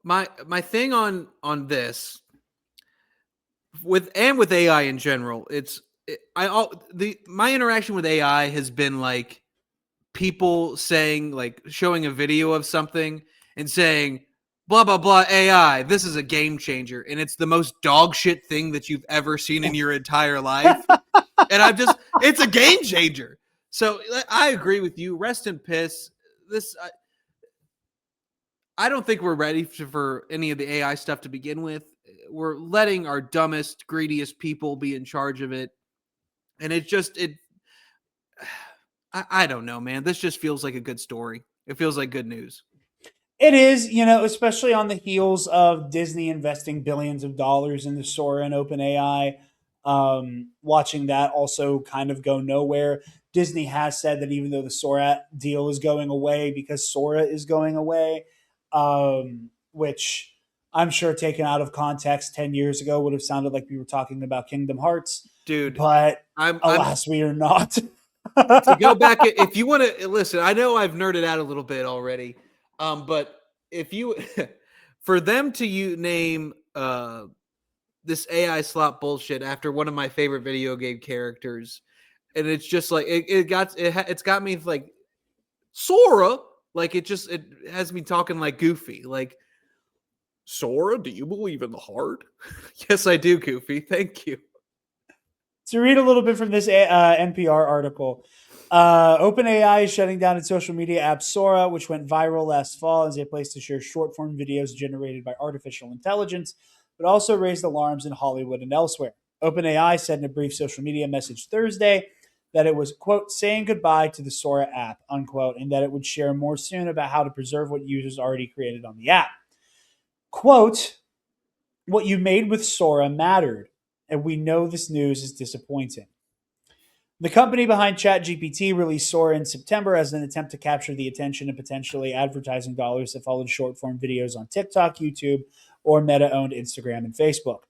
My thing on this with AI in general, my interaction with AI has been like people saying like showing a video of something and saying blah blah blah AI, this is a game changer, and it's the most dog shit thing that you've ever seen in your entire life, and it's a game changer. So I agree with you. Rest in piss. This I don't think we're ready for any of the AI stuff to begin with. We're letting our dumbest, greediest people be in charge of it, and I don't know, man. This just feels like a good story. It feels like good news. It is, especially on the heels of Disney investing billions of dollars into Sora and OpenAI. Watching that also kind of go nowhere. Disney has said that even though the Sora deal is going away because Sora is going away, which I'm sure taken out of context 10 years ago would have sounded like we were talking about Kingdom Hearts, Dude, but I'm alas, we are not. to go back if you want to listen. I know I've nerded out a little bit already, but if you for them to name this AI slot bullshit after one of my favorite video game characters, and it's just like it's got me like Sora, like it has me talking like Goofy, like Sora. Do you believe in the heart? Yes, I do, Goofy. Thank you. To read a little bit from this NPR article, OpenAI is shutting down its social media app Sora, which went viral last fall as a place to share short form videos generated by artificial intelligence, but also raised alarms in Hollywood and elsewhere. OpenAI said in a brief social media message Thursday that it was, quote, saying goodbye to the Sora app, unquote, and that it would share more soon about how to preserve what users already created on the app. Quote, what you made with Sora mattered, and we know this news is disappointing. The company behind ChatGPT released Sora in September as an attempt to capture the attention and potentially advertising dollars that followed short form videos on TikTok, YouTube, or Meta owned Instagram and Facebook.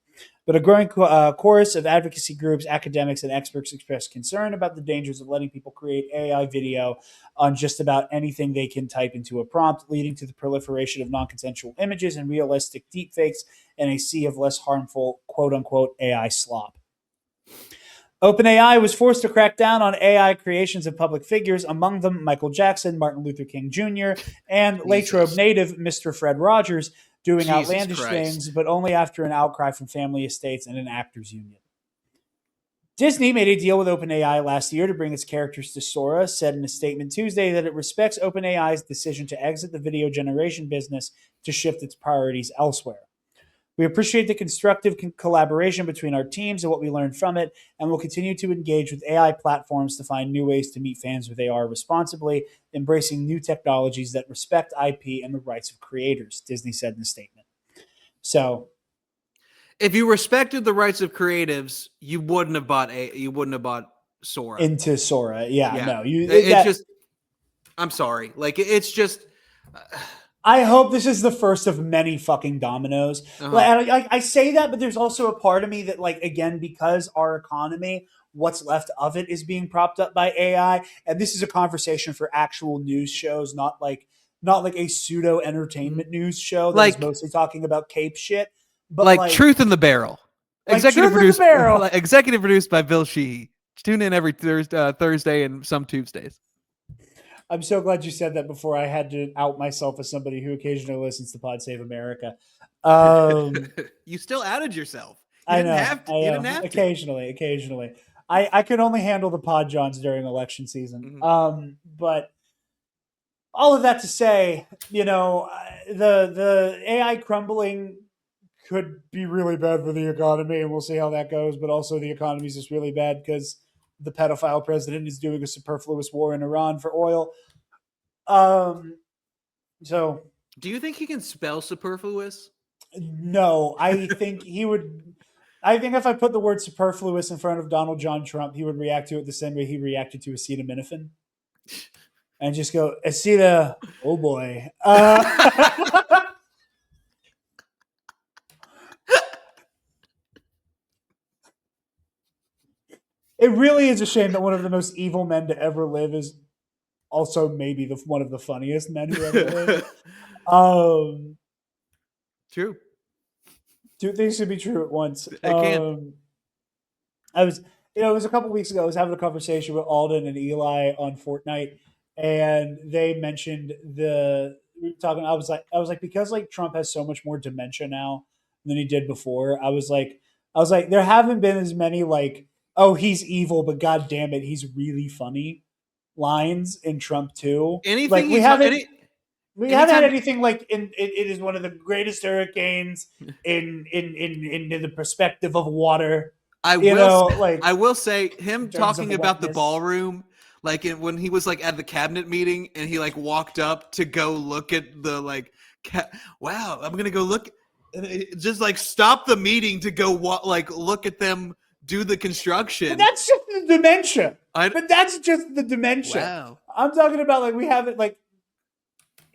But a growing chorus of advocacy groups, academics, and experts expressed concern about the dangers of letting people create AI video on just about anything they can type into a prompt, leading to the proliferation of non consensual images and realistic deepfakes and a sea of less harmful quote unquote AI slop. OpenAI was forced to crack down on AI creations of public figures, among them Michael Jackson, Martin Luther King Jr., and Latrobe native Mr. Fred Rogers, doing outlandish things, but only after an outcry from family estates and an actors union. Disney made a deal with OpenAI last year to bring its characters to Sora, said in a statement Tuesday that it respects OpenAI's decision to exit the video generation business to shift its priorities elsewhere. We appreciate the constructive collaboration between our teams and what we learned from it, and will continue to engage with AI platforms to find new ways to meet fans where they are responsibly, embracing new technologies that respect IP and the rights of creators, Disney said in a statement. So, if you respected the rights of creatives, you wouldn't have bought Sora. Into Sora, yeah. No, I'm sorry, like it's just. I hope this is the first of many fucking dominoes. I say that, but there's also a part of me that, like, again, because our economy, what's left of it, is being propped up by AI, and this is a conversation for actual news shows, not like a pseudo entertainment news show that's mostly talking about cape shit. But like Truth in the Barrel, executive produced by Bill Sheehy. Tune in every Thursday and some Tuesdays. I'm so glad you said that before I had to out myself as somebody who occasionally listens to Pod Save America. You still outed yourself. You didn't have to. Occasionally. I could only handle the Pod Johns during election season. Mm-hmm. But all of that to say, the AI crumbling could be really bad for the economy, and we'll see how that goes. But also the economy is just really bad because the pedophile president is doing a superfluous war in Iran for oil. So, do you think he can spell superfluous? No, I think he would. I think if I put the word superfluous in front of Donald John Trump, he would react to it the same way he reacted to acetaminophen, and just go, "Aceta, oh boy." It really is a shame that one of the most evil men to ever live is also maybe one of the funniest men who ever lived. True. Two things should be true at once. It can. It was a couple weeks ago. I was having a conversation with Alden and Eli on Fortnite, and they mentioned I was like, because like Trump has so much more dementia now than he did before. I was like, there haven't been as many like, oh, he's evil, but god damn it, he's really funny lines in Trump too. Anything we haven't had anything like it is one of the greatest hurricanes in the perspective of water. I will say him talking about the ballroom, like when he was like at the cabinet meeting and he like walked up to go look at the wow, I'm gonna go look, just like stop the meeting to go look at them do the construction. But that's just the dementia. Wow. I'm talking about like we have it like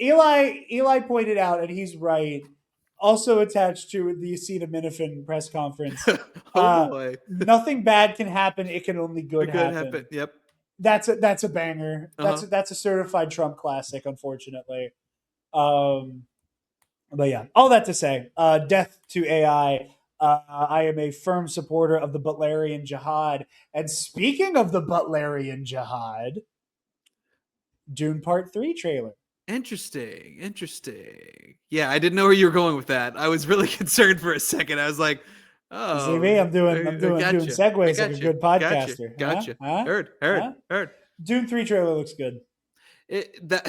Eli pointed out, and he's right. Also attached to the acetaminophen press conference. Boy. Nothing bad can happen. It can only good happen. Yep. That's a banger. That's a certified Trump classic, unfortunately. But yeah, all that to say, death to AI. I am a firm supporter of the Butlerian Jihad. And speaking of the Butlerian Jihad, Dune Part 3 trailer. Interesting. Yeah, I didn't know where you were going with that. I was really concerned for a second. I was like, oh. See me? I'm doing segues like a good podcaster. Gotcha. Huh? Heard. Dune 3 trailer looks good. That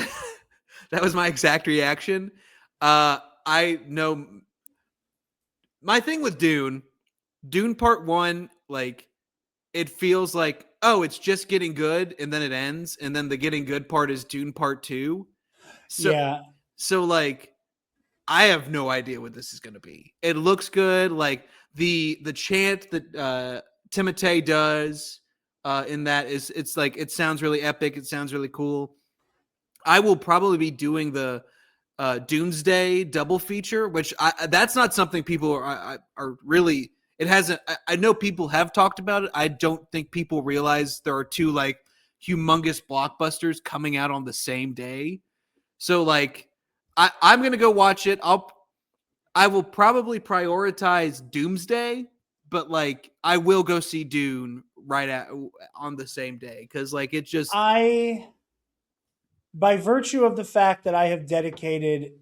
was my exact reaction. I know my thing with Dune Part 1, like, it feels like, oh, it's just getting good, and then it ends, and then the getting good part is Dune Part 2. So like, I have no idea what this is going to be. It looks good. Like the chant that Timothée does in that is it's like it sounds really epic. It sounds really cool. I will probably be doing the Doomsday double feature, which that's not something people are really. It hasn't. I know people have talked about it. I don't think people realize there are two like humongous blockbusters coming out on the same day. So like, I'm gonna go watch it. I will probably prioritize Doomsday, but like I will go see Dune on the same day because like it just by virtue of the fact that I have dedicated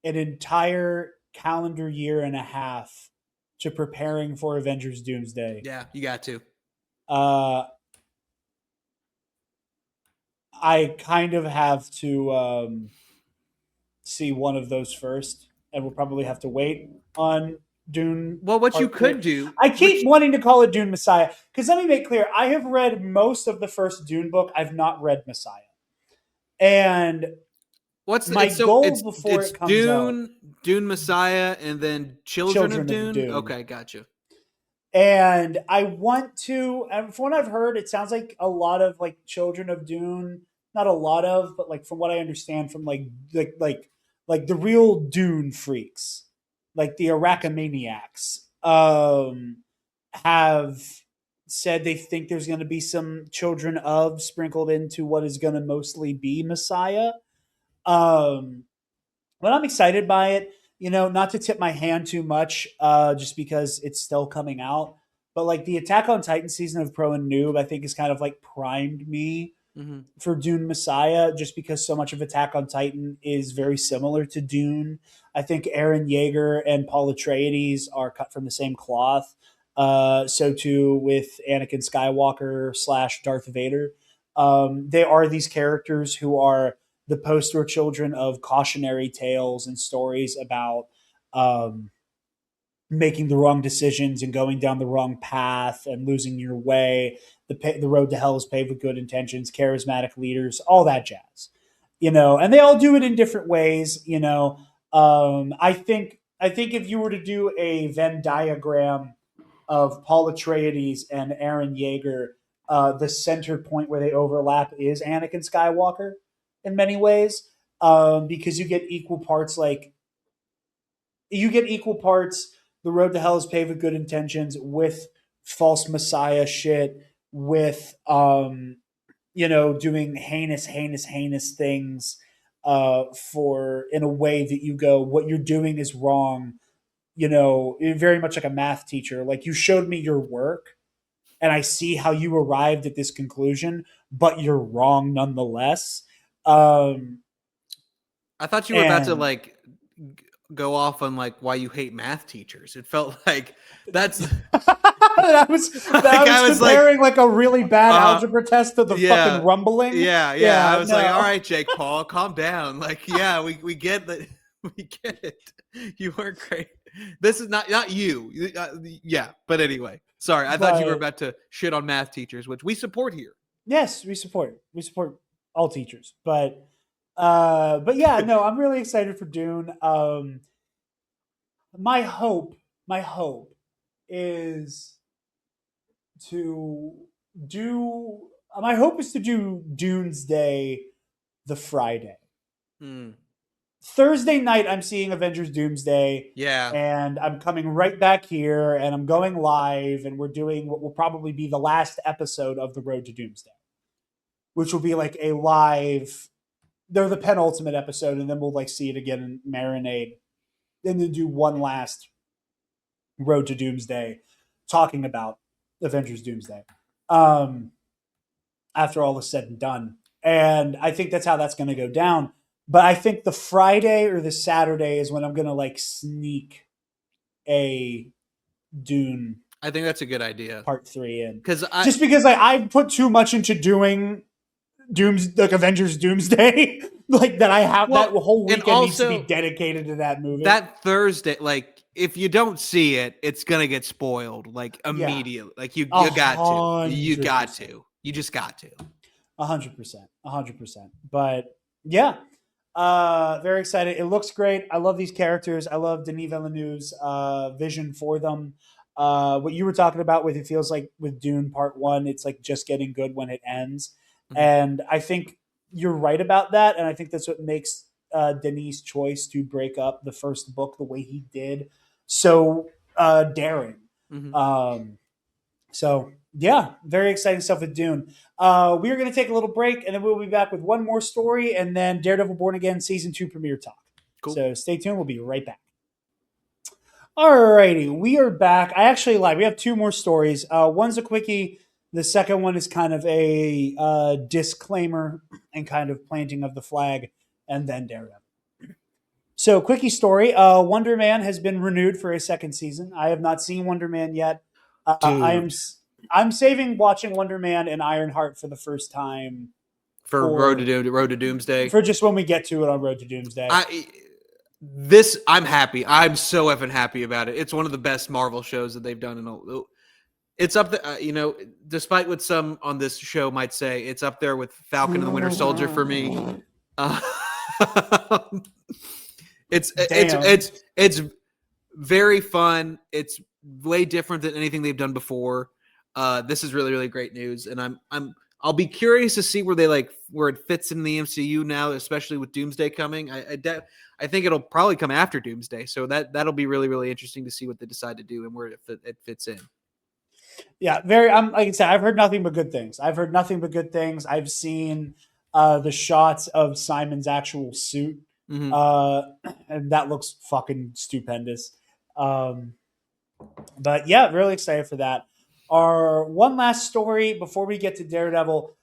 an entire calendar year and a half to preparing for Avengers Doomsday. Yeah, you got to. I kind of have to see one of those first, and we'll probably have to wait on Dune. Well, what you could 3. do, I keep wanting to call it Dune Messiah because let me make clear: I have read most of the first Dune book. I've not read Messiah, and what's my goal before it comes Dune, out? Dune Messiah, and then Children of Dune? Dune. Okay, gotcha. And I want to, and from what I've heard, it sounds like a lot of like Children of Dune, not a lot of, but like from what I understand from like the real Dune freaks, like the Arachimaniacs, have said they think there's going to be some Children of sprinkled into what is going to mostly be Messiah. But I'm excited by it. You know, not to tip my hand too much, just because it's still coming out. But like the Attack on Titan season of Pro and Noob, I think has kind of like primed me for Dune Messiah, just because so much of Attack on Titan is very similar to Dune. I think Eren Yeager and Paul Atreides are cut from the same cloth. So too with Anakin Skywalker / Darth Vader. They are these characters who are the poster children of cautionary tales and stories about making the wrong decisions and going down the wrong path and losing your way. The road to hell is paved with good intentions, charismatic leaders, all that jazz. You know, and they all do it in different ways. You know, I think if you were to do a Venn diagram of Paul Atreides and Eren Yeager, the center point where they overlap is Anakin Skywalker in many ways, because you get equal parts the road to hell is paved with good intentions with false messiah shit, with doing heinous things for in a way that you go, what you're doing is wrong. Very much like a math teacher, like you showed me your work and I see how you arrived at this conclusion, but you're wrong nonetheless. I thought you were about to like go off on like why you hate math teachers. It felt like that's I was comparing like a really bad algebra test to the fucking rumbling. Yeah. I was like, all right, Jake Paul, calm down. Like, yeah, we get that. We get it. You weren't great. This is not you. Yeah, but anyway, sorry. I thought you were about to shit on math teachers, which we support here. Yes, we support all teachers, but yeah, no, I'm really excited for Dune. My hope is to do Doomsday the Friday. Thursday night, I'm seeing Avengers Doomsday. Yeah. And I'm coming right back here and I'm going live and we're doing what will probably be the last episode of The Road to Doomsday, which will be like a live, they're the penultimate episode, and then we'll like see it again and marinate. Then they'll do one last Road to Doomsday talking about Avengers Doomsday. After all is said and done. And I think that's how that's going to go down. But I think the Friday or the Saturday is when I'm going to like sneak a Dune. I think that's a good idea. Part 3 in. Because I put too much into doing Avengers Doomsday. Like that I have that whole weekend needs to be dedicated to that movie. That Thursday, like if you don't see it, it's gonna get spoiled like immediately. Yeah. Like you got to. You got to. You just got to. 100%. But yeah. Very excited. It looks great. I love these characters. I love Denis Villeneuve's vision for them. what you were talking about with it feels like with Dune Part 1, it's like just getting good when it ends. Mhm. And I think you're right about that. And I think that's what makes Denis' choice to break up the first book the way he did so daring. Mhm. So yeah, very exciting stuff with Dune. We are going to take a little break, and then we'll be back with one more story, and then Daredevil Born Again Season 2 premiere talk. Cool. So stay tuned. We'll be right back. Alrighty, we are back. I actually lied. We have two more stories. One's a quickie. The second one is kind of a disclaimer and kind of planting of the flag, and then Daredevil. So, quickie story. Wonder Man has been renewed for a second season. I have not seen Wonder Man yet. Dude. I'm saving watching Wonder Man and Ironheart for the first time For Road to Doomsday. for just when we get to it on Road to Doomsday. I'm happy. I'm so effing happy about it. It's one of the best Marvel shows that they've done it's up there, despite what some on this show might say, it's up there with Falcon and the Winter Soldier for me. It's very fun. It's way different than anything they've done before. This is really, really great news, and I'll be curious to see where it fits in the MCU now, especially with Doomsday coming. I think it'll probably come after Doomsday, so that'll be really, really interesting to see what they decide to do and where it fits in. Yeah, very. Like I said, I've heard nothing but good things. I've seen the shots of Simon's actual suit, and that looks fucking stupendous. But yeah, really excited for that. Our one last story before we get to Daredevil.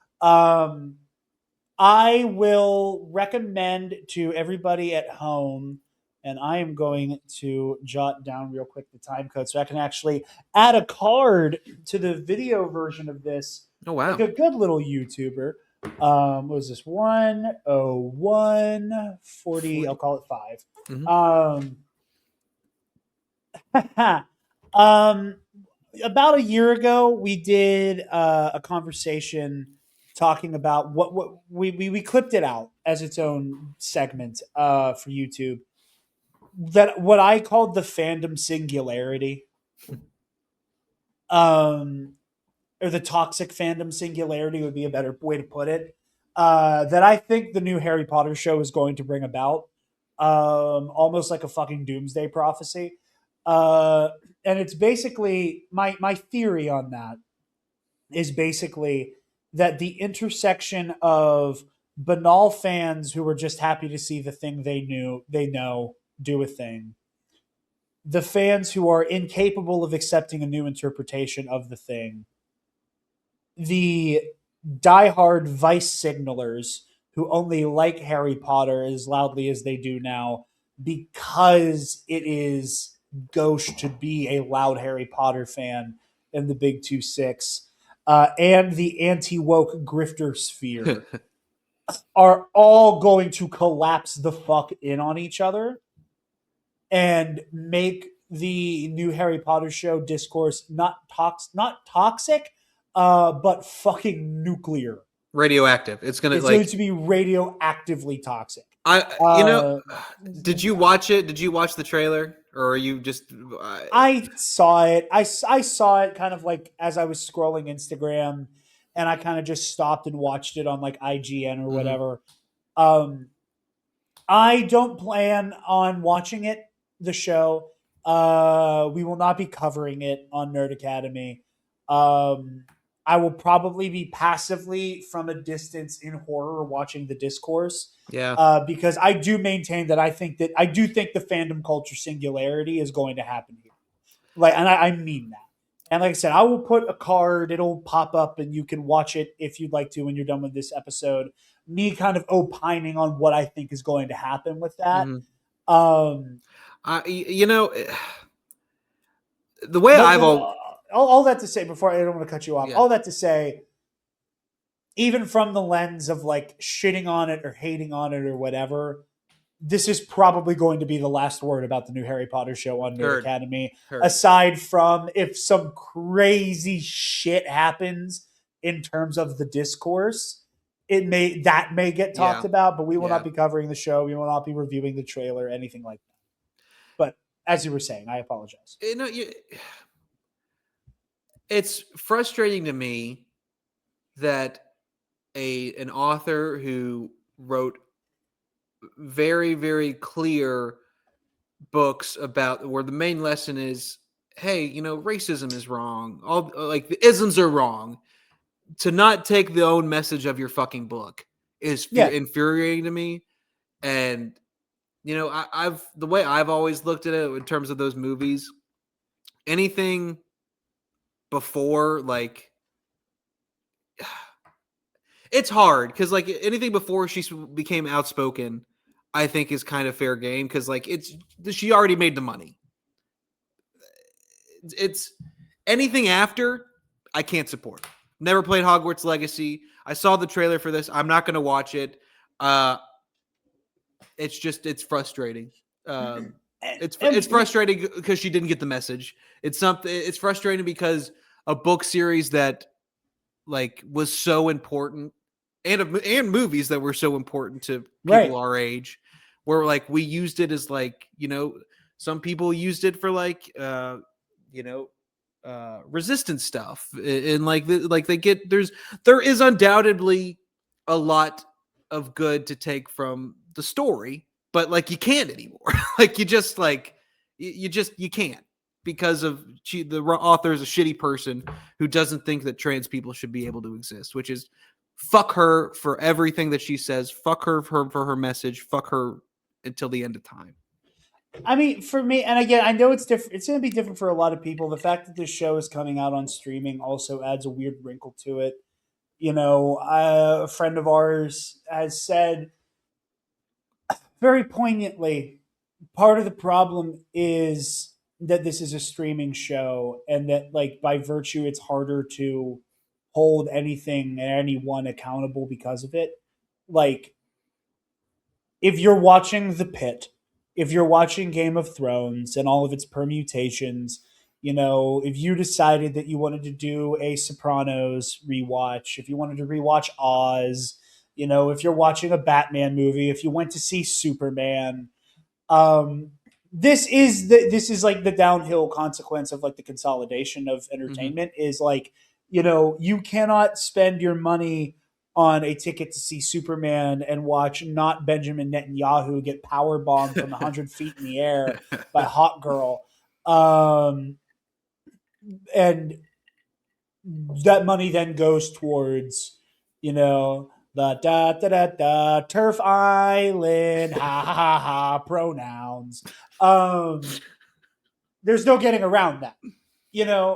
I will recommend to everybody at home, and I am going to jot down real quick the time code so I can actually add a card to the video version of this. Oh, wow. Like a good little YouTuber. What was this? 10140. I'll call it 5. About a year ago, we did a conversation talking about what we clipped it out as its own segment for YouTube. That what I called the fandom singularity, or the toxic fandom singularity would be a better way to put it. That I think the new Harry Potter show is going to bring about, almost like a fucking doomsday prophecy. And it's basically my theory on that is basically that the intersection of banal fans who were just happy to see the thing they know do a thing, the fans who are incapable of accepting a new interpretation of the thing, the diehard vice signalers who only like Harry Potter as loudly as they do now because it is gauche to be a loud Harry Potter fan in the Big 2-6, and the anti-woke grifter sphere are all going to collapse the fuck in on each other and make the new Harry Potter show discourse not toxic, but fucking nuclear. Radioactive. It's going to be radioactively toxic. Did you watch it? Did you watch the trailer? Or are you just... I saw it. I saw it kind of like as I was scrolling Instagram, and I kind of just stopped and watched it on like IGN or whatever. I don't plan on watching it, the show. We will not be covering it on Nerd Academy. I will probably be passively from a distance in horror watching the discourse. Yeah. Because I do maintain that I think the fandom culture singularity is going to happen here. And I mean that. And like I said, I will put a card, it'll pop up and you can watch it if you'd like to when you're done with this episode. Me kind of opining on what I think is going to happen with that. The way all that to say, before I don't want to cut you off, Yeah. all that to say, even from the lens of like shitting on it or hating on it or whatever, this is probably going to be the last word about the new Harry Potter show on Nerd Academy. Aside from if some crazy shit happens in terms of the discourse, that may get talked about, but we will not be covering the show. We will not be reviewing the trailer, anything like that. But as you were saying, I apologize. It's frustrating to me that an author who wrote very, very clear books about where the main lesson is, hey, racism is wrong. All like the isms are wrong. To not take the own message of your fucking book is infuriating to me. And I've the way I've always looked at it in terms of those movies, anything before like it's hard because like anything before she became outspoken, I think is kind of fair game because like she already made the money. It's anything after I can't support. Never played Hogwarts Legacy. I saw the trailer for this. I'm not going to watch it. It's frustrating. It's frustrating because she didn't get the message. It's frustrating because a book series that like was so important and movies that were so important to people our age, where like we used it as like some people used it for like resistance stuff and like they get there is undoubtedly a lot of good to take from the story, but like you can't anymore. Like you just like you can't because of the author is a shitty person who doesn't think that trans people should be able to exist, which is fuck her for everything that she says, fuck her for her message, fuck her until the end of time. I mean, for me, and again, I know it's different. It's going to be different for a lot of people. The fact that this show is coming out on streaming also adds a weird wrinkle to it. A friend of ours has said very poignantly, part of the problem is that this is a streaming show, and that, like, by virtue, it's harder to hold anything and anyone accountable because of it. Like, if you're watching The Pit, if you're watching Game of Thrones and all of its permutations, if you decided that you wanted to do a Sopranos rewatch, if you wanted to rewatch Oz, if you're watching a Batman movie, if you went to see Superman, this is like the downhill consequence of like the consolidation of entertainment is like, you cannot spend your money on a ticket to see Superman and watch not Benjamin Netanyahu get power bombed from 100 feet in the air by Hot Girl. And that money then goes towards, the da da da da Turf Island, ha ha ha ha, pronouns. There's no getting around that.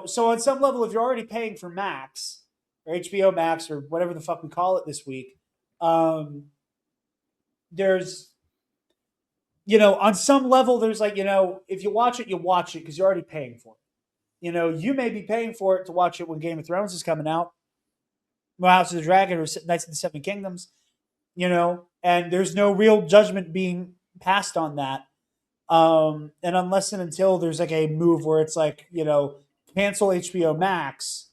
So on some level, if you're already paying for Max or HBO Max or whatever the fuck we call it this week, there's, on some level, there's like, if you watch it because you're already paying for it. You may be paying for it to watch it when Game of Thrones is coming out, House of the Dragon, or Knights of the Seven Kingdoms, and there's no real judgment being passed on that. And unless and until there's like a move where it's like, cancel HBO Max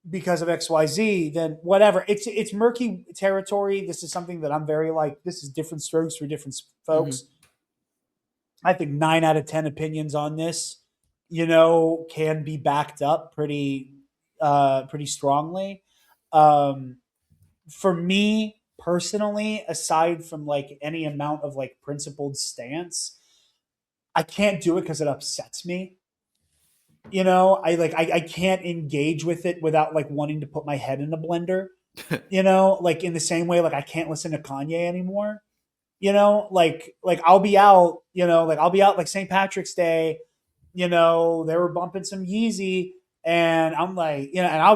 because of XYZ, then whatever. It's murky territory. This is something that I'm very like, this is different strokes for different folks. Mm-hmm. I think 9 out of 10 opinions on this, can be backed up pretty strongly. For me personally, aside from like any amount of like principled stance, I can't do it because it upsets me. I can't engage with it without like wanting to put my head in a blender. Like in the same way, like I can't listen to Kanye anymore. Like I'll be out, like St. Patrick's Day, they were bumping some Yeezy, and I'm like, and I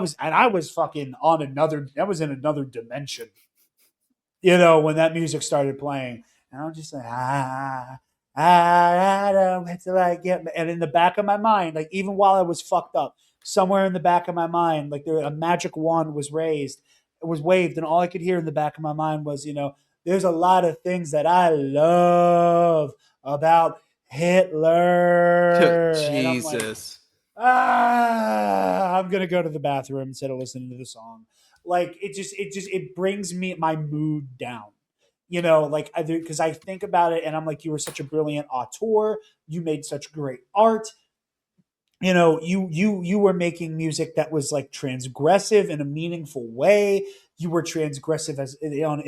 was fucking on I was in another dimension, when that music started playing, and I'm just like, I don't get to like get, and in the back of my mind, like even while I was fucked up, somewhere in the back of my mind, like a magic wand was waved, and all I could hear in the back of my mind was, there's a lot of things that I love about Hitler. Jesus. I'm gonna go to the bathroom instead of listening to the song. Like it brings my mood down. Like because I think about it and I'm like, you were such a brilliant auteur. You made such great art. you were making music that was like transgressive in a meaningful way. You were transgressive as on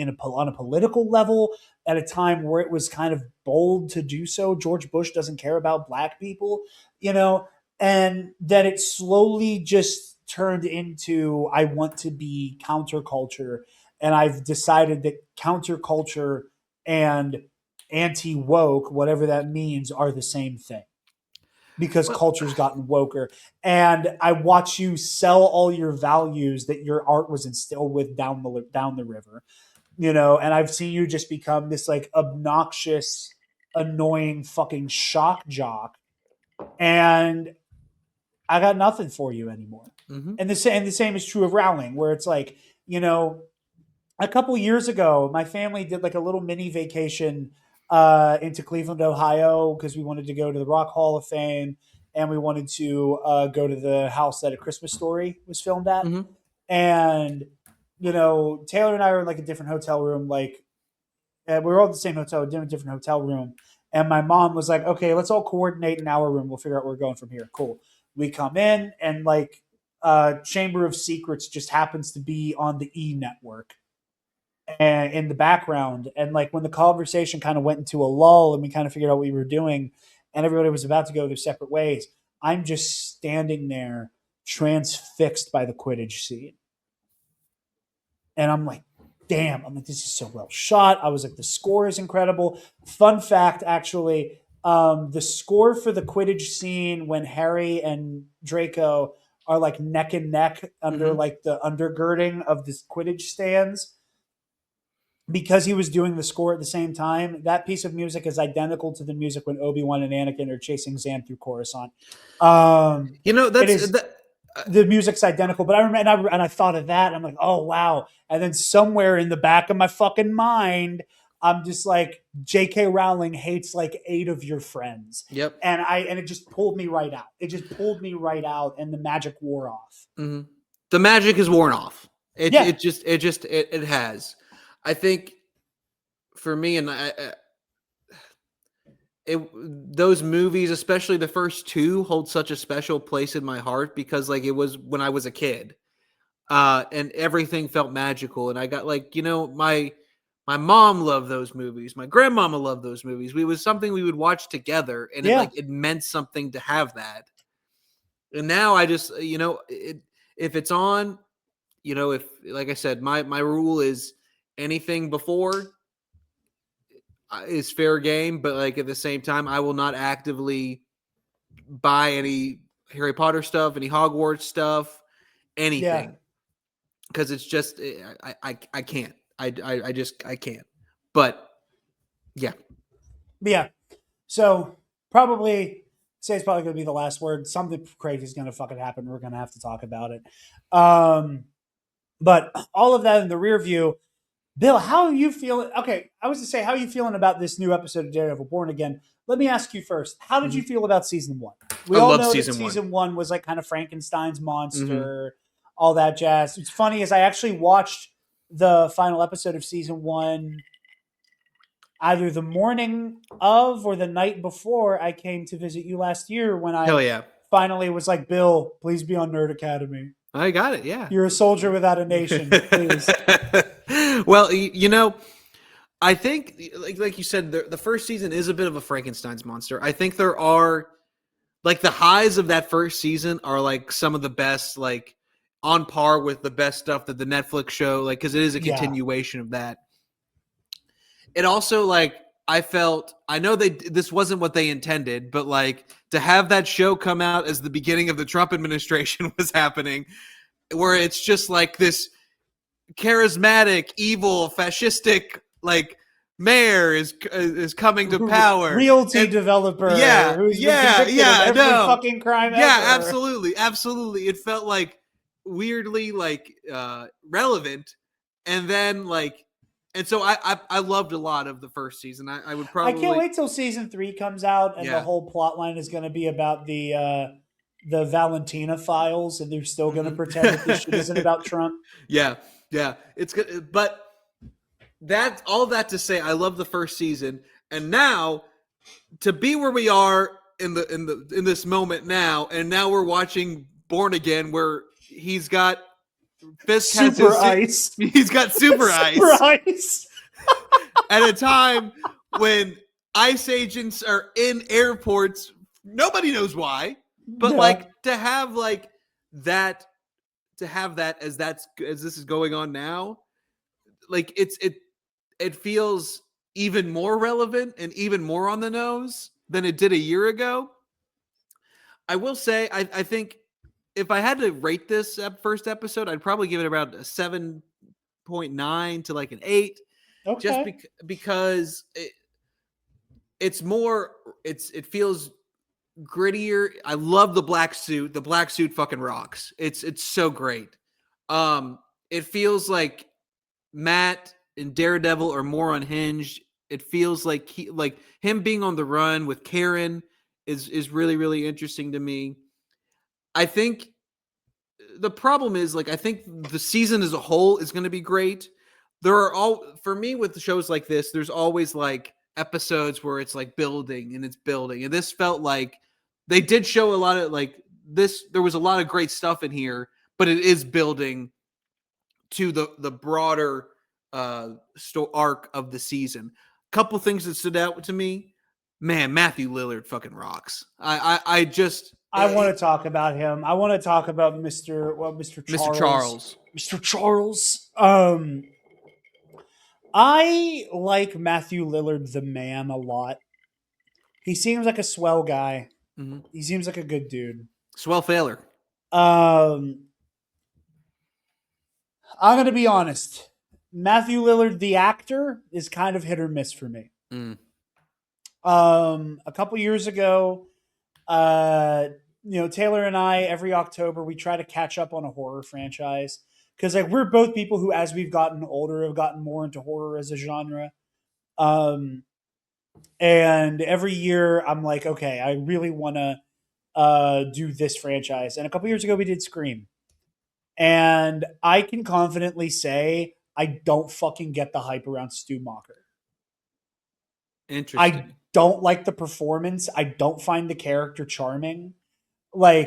a political level at a time where it was kind of bold to do so. George Bush doesn't care about black people, and then it slowly just turned into I want to be counterculture, and I've decided that counterculture and anti woke, whatever that means, are the same thing because Well, culture's gotten woker. And I watch you sell all your values that your art was instilled with down the river, and I've seen you just become this like obnoxious, annoying fucking shock jock. And I got nothing for you anymore. mm-hmm. And the same is true of Rowling, where it's like, a couple years ago, my family did like a little mini vacation into Cleveland, Ohio, because we wanted to go to the Rock Hall of Fame and we wanted to go to the house that A Christmas Story was filmed at. Mm-hmm. And, Taylor and I were in like a different hotel room. Like, we were all in the same hotel, in a different hotel room. And my mom was like, okay, let's all coordinate in our room. We'll figure out where we're going from here. Cool. We come in and like Chamber of Secrets just happens to be on the E network and in the background. And like when the conversation kind of went into a lull and we kind of figured out what we were doing and everybody was about to go their separate ways, I'm just standing there transfixed by the Quidditch scene. And I'm like, damn, I'm like, this is so well shot. I was like, the score is incredible. Fun fact, actually, the score for the Quidditch scene when Harry and Draco are like neck and neck under like the undergirding of this Quidditch stands, because he was doing the score at the same time, that piece of music is identical to the music when Obi-Wan and Anakin are chasing Zan through Coruscant. The music's identical, but I remember, and I thought of that, and I'm like, oh wow. And then somewhere in the back of my fucking mind, I'm just like, J.K. Rowling hates like 8 of your friends. Yep. And it just pulled me right out. It just pulled me right out, and the magic wore off. Mm-hmm. The magic is worn off. It has. I think for me, and those movies, especially the first 2, hold such a special place in my heart because like it was when I was a kid, and everything felt magical. And I got like, my mom loved those movies. My grandmama loved those movies. It was something we would watch together, and it meant something to have that. And now I just, if it's on, if, like I said, my rule is anything before is fair game, but like at the same time, I will not actively buy any Harry Potter stuff, any Hogwarts stuff, anything, because it's just I can't. I can't. But yeah. So probably say it's probably going to be the last word. Something crazy is going to fucking happen. We're going to have to talk about it. But all of that in the rear view. Bill, how are you feeling? Okay, I was to say, how are you feeling about this new episode of Daredevil Born Again? Let me ask you first. How did you feel about season 1? We all know that season 1 was like kind of Frankenstein's monster, all that jazz. What's funny is I actually watched the final episode of season 1 either the morning of or the night before I came to visit you last year when I finally was like, Bill, please be on Nerd Academy. I got it, yeah. You're a soldier without a nation, please. Well, I think, like you said, the first season is a bit of a Frankenstein's monster. I think there are, like, the highs of that first season are, like, some of the best, like, on par with the best stuff that the Netflix show, like, because it is a continuation of that. It also, like, I know this wasn't what they intended, but, like, to have that show come out as the beginning of the Trump administration was happening, where it's just, like, this charismatic, evil, fascistic, like, mayor is coming to power. Realty developer. Who's been convicted of every fucking crime ever. Absolutely. It felt, like, weirdly, like, relevant. And then, like, and so I loved a lot of the first season. I would probably. I can't wait till season 3 comes out, and the whole plot line is going to be about the Valentina files, and they're still going to pretend that this shit isn't about Trump. Yeah, it's good, but all that to say, I love the first season, and now to be where we are in this moment now, and now we're watching Born Again, where he's got Fisk super ice. He's got super ice at a time when ICE agents are in airports. Nobody knows why, but to have that as this is going on now, like it feels even more relevant and even more on the nose than it did a year ago. I will say, I think if I had to rate this first episode, I'd probably give it about a 7.9 to like an 8. Okay. Just because it feels grittier. I love the black suit. The black suit fucking rocks. It's so great. It feels like Matt and Daredevil are more unhinged. It feels like him being on the run with Karen is really, really interesting to me. I think the problem is, I think the season as a whole is going to be great. For me with the shows like this, there's always episodes where it's building and it's building. And this felt like they did show a lot of this. There was a lot of great stuff in here, but it is building to the broader arc of the season. Couple things that stood out to me. Man, Matthew Lillard fucking rocks. I want to talk about him. I want to talk about Mr. Charles. Mr. Charles. I like Matthew Lillard, the man, a lot. He seems like a swell guy. Mm-hmm. He seems like a good dude. Swell failure. I'm going to be honest. Matthew Lillard, the actor, is kind of hit or miss for me. Mm. A couple years ago, Taylor and I, every October, we try to catch up on a horror franchise. Because we're both people who, as we've gotten older, have gotten more into horror as a genre. And every year I'm like, okay, I really want to do this franchise. And a couple years ago we did Scream. And I can confidently say I don't fucking get the hype around Stu Macher. Interesting. I don't like the performance. I don't find the character charming. I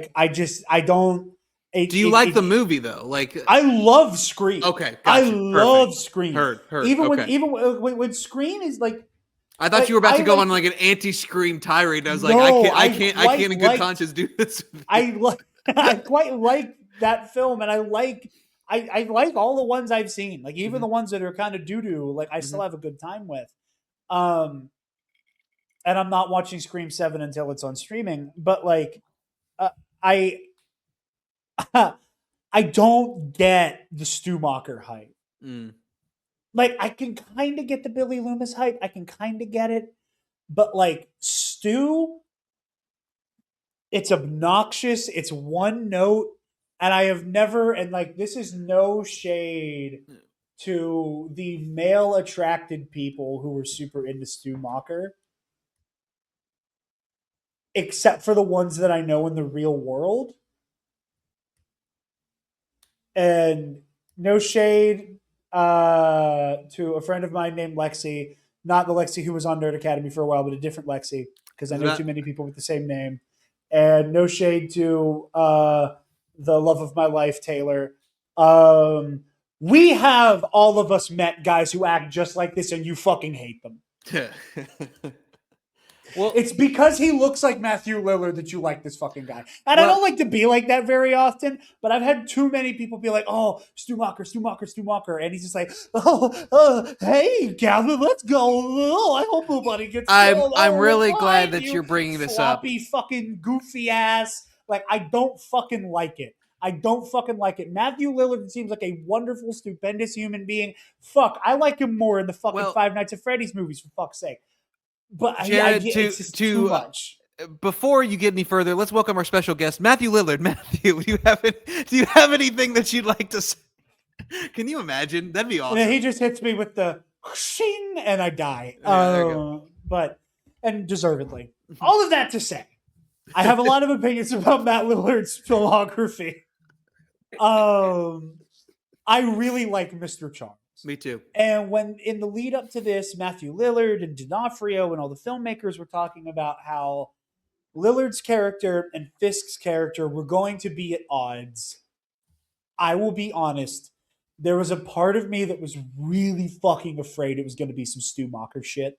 don't... Do you like the movie though? I love Scream. Okay, gotcha. I love Scream. Heard. Even when Scream is I thought you were about to go on an anti-Scream tirade. I was I can't in good conscience do this. I quite like that film, and I like all the ones I've seen. Even the ones that are kind of doo-doo, I still have a good time with. And I'm not watching Scream 7 until it's on streaming, but I don't get the Stu Macher hype. Mm. I can kind of get the Billy Loomis hype. I can kind of get it. But Stu, it's obnoxious. It's one note. And I have never, and this is no shade to the male attracted people who were super into Stu Macher. Except for the ones that I know in the real world. And no shade to a friend of mine named Lexi, not the Lexi who was on Nerd Academy for a while, but a different Lexi, because I know too many people with the same name. And no shade to the love of my life, Taylor. We have all of us met guys who act just like this, and you fucking hate them. Well, it's because he looks like Matthew Lillard that you like this fucking guy. And I don't like to be like that very often, but I've had too many people be like, oh, Stu Macher. And he's just like, hey, Calvin, let's go. Oh, I hope nobody gets killed. I'm really glad that you're bringing this up. Floppy fucking goofy ass. I don't fucking like it. Matthew Lillard seems like a wonderful, stupendous human being. Fuck, I like him more in the fucking Five Nights at Freddy's movies, for fuck's sake. But Jared, it's just too much. Before you get any further, let's welcome our special guest, Matthew Lillard. Matthew, do you have anything that you'd like to say? Can you imagine? That'd be awesome. Yeah, he just hits me with the shing and I die. And deservedly. All of that to say, I have a lot of opinions about Matt Lillard's filmography. I really like Mr. Charles. Me too. And when in the lead up to this, Matthew Lillard and D'Onofrio and all the filmmakers were talking about how Lillard's character and Fisk's character were going to be at odds. I will be honest. There was a part of me that was really fucking afraid it was going to be some Stu Macher shit.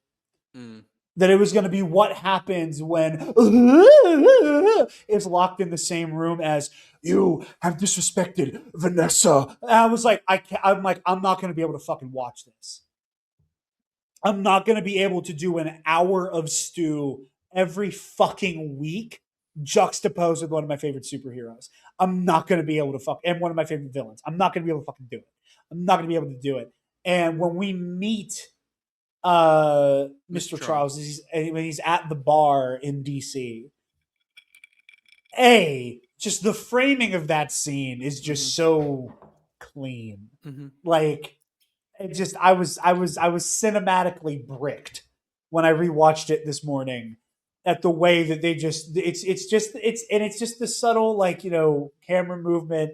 That it was going to be what happens when is locked in the same room as you have disrespected Vanessa. And I was like, I'm not going to be able to fucking watch this. I'm not going to be able to do an hour of Stu every fucking week juxtaposed with one of my favorite superheroes. I'm not going to be able to and one of my favorite villains. I'm not going to be able to fucking do it. I'm not going to be able to do it. And when we meet Mr. Charles, when he's at the bar in DC, just the framing of that scene is just so clean. Like, it just I was cinematically bricked when I rewatched it this morning at the way that they it's just the subtle, like, camera movement,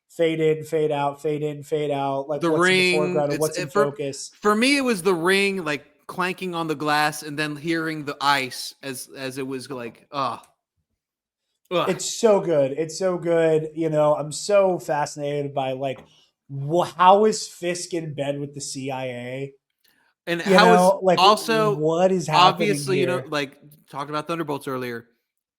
fade in, fade out, fade in, fade out, like the what's ring, in the foreground and what's in focus. For me, it was the ring, like clanking on the glass, and then hearing the ice as it was like, It's so good. It's so good. I'm so fascinated by like how is Fisk in bed with the CIA? And how is like also what is happening obviously here? like talked about Thunderbolts earlier.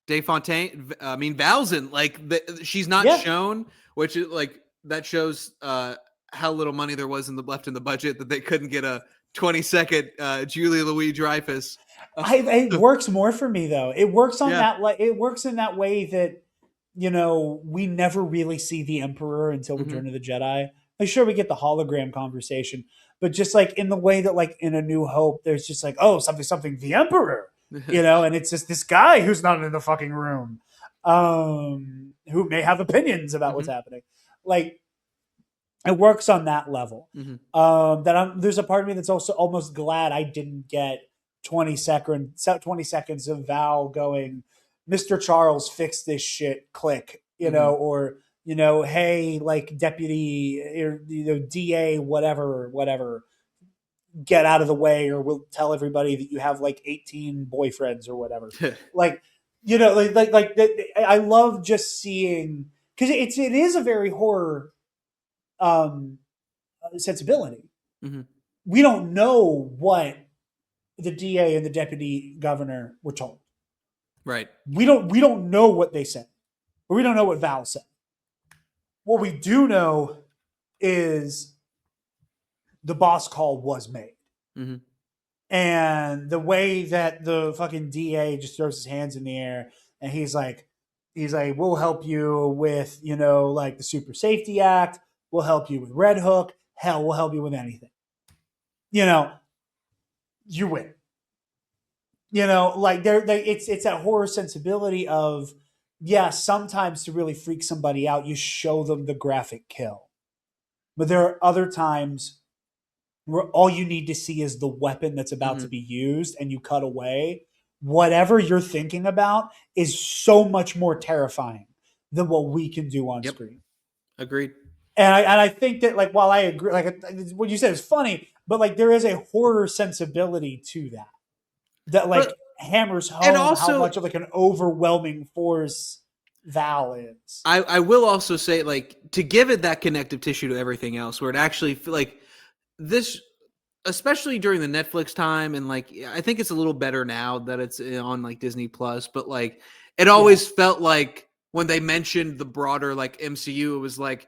Dave Fontaine, Valzen, like she's not shown, which is like that shows how little money there was left in the budget that they couldn't get a 20-second Julia Louis-Dreyfus. It works more for me though. It works on that it works in that way that we never really see the Emperor until Return of the Jedi. Like, sure, we get the hologram conversation, but just like in the way that like in A New Hope, there's just like, oh, something, the Emperor, and it's just this guy who's not in the fucking room, who may have opinions about what's happening. Like, it works on that level. There's a part of me that's also almost glad I didn't get 20 seconds of Val going, Mr. Charles, fix this shit, click, or hey, like deputy, DA, whatever, get out of the way, or we'll tell everybody that you have like 18 boyfriends or whatever. Like, I love just seeing, because it is a very horror sensibility. We don't know what the DA and the deputy governor were told. Right. We don't know what they said. Or we don't know what Val said. What we do know is the boss call was made. And the way that the fucking DA just throws his hands in the air and he's like, we'll help you with, like the Super Safety Act. We'll help you with Red Hook. Hell, we'll help you with anything. You win. Like it's that horror sensibility of, sometimes to really freak somebody out, you show them the graphic kill. But there are other times where all you need to see is the weapon that's about to be used and you cut away. Whatever you're thinking about is so much more terrifying than what we can do on screen. Agreed. And I think that, like, while I agree, like what you said is funny, but like there is a horror sensibility to that like hammers home how much of like an overwhelming force Val is. I will also say, like, to give it that connective tissue to everything else, where it actually like this, especially during the Netflix time, and like I think it's a little better now that it's on like Disney Plus, but like it always felt like when they mentioned the broader like MCU, it was like,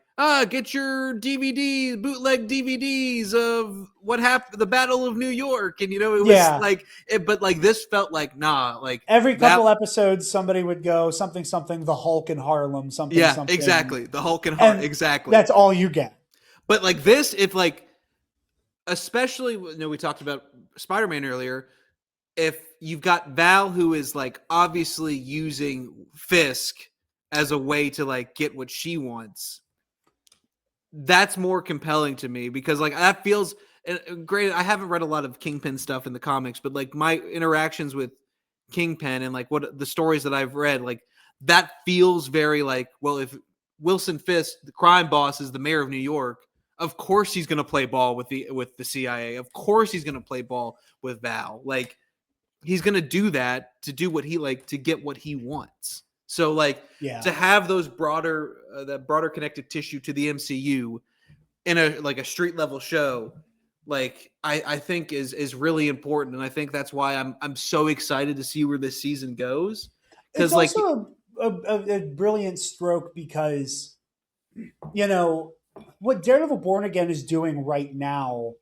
get your bootleg DVDs of what happened, the Battle of New York. And, it was like, but like this felt like, like every couple episodes, somebody would go something, the Hulk in Harlem, something. Exactly. The Hulk in Harlem. Exactly. That's all you get. But like this, if like, especially, we talked about Spider-Man earlier. If you've got Val, who is like obviously using Fisk as a way to like get what she wants, that's more compelling to me, because like that feels great. I haven't read a lot of Kingpin stuff in the comics, but like my interactions with Kingpin and like what the stories that I've read, like that feels very like, well, if Wilson Fisk, the crime boss, is the mayor of New York, of course he's going to play ball with the CIA. Of course he's going to play ball with Val. Like he's going to do that to do what he to get what he wants. So like to have those broader that broader connective tissue to the MCU in a street level show, like I think is really important, and I think that's why I'm so excited to see where this season goes. It's also a brilliant stroke because what Daredevil Born Again is doing right now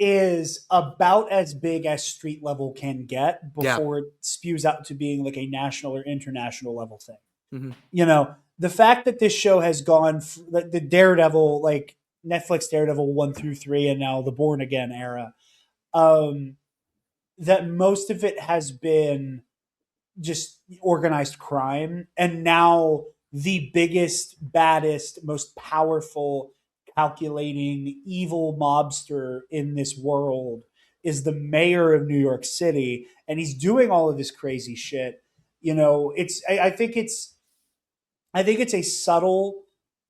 is about as big as street level can get before it spews out to being like a national or international level thing. Mm-hmm. The fact that this show has gone the Daredevil, like Netflix Daredevil 1 through 3, and now the Born Again era, that most of it has been just organized crime, and now the biggest, baddest, most powerful, calculating, evil mobster in this world is the mayor of New York City, and he's doing all of this crazy shit. I think it's a subtle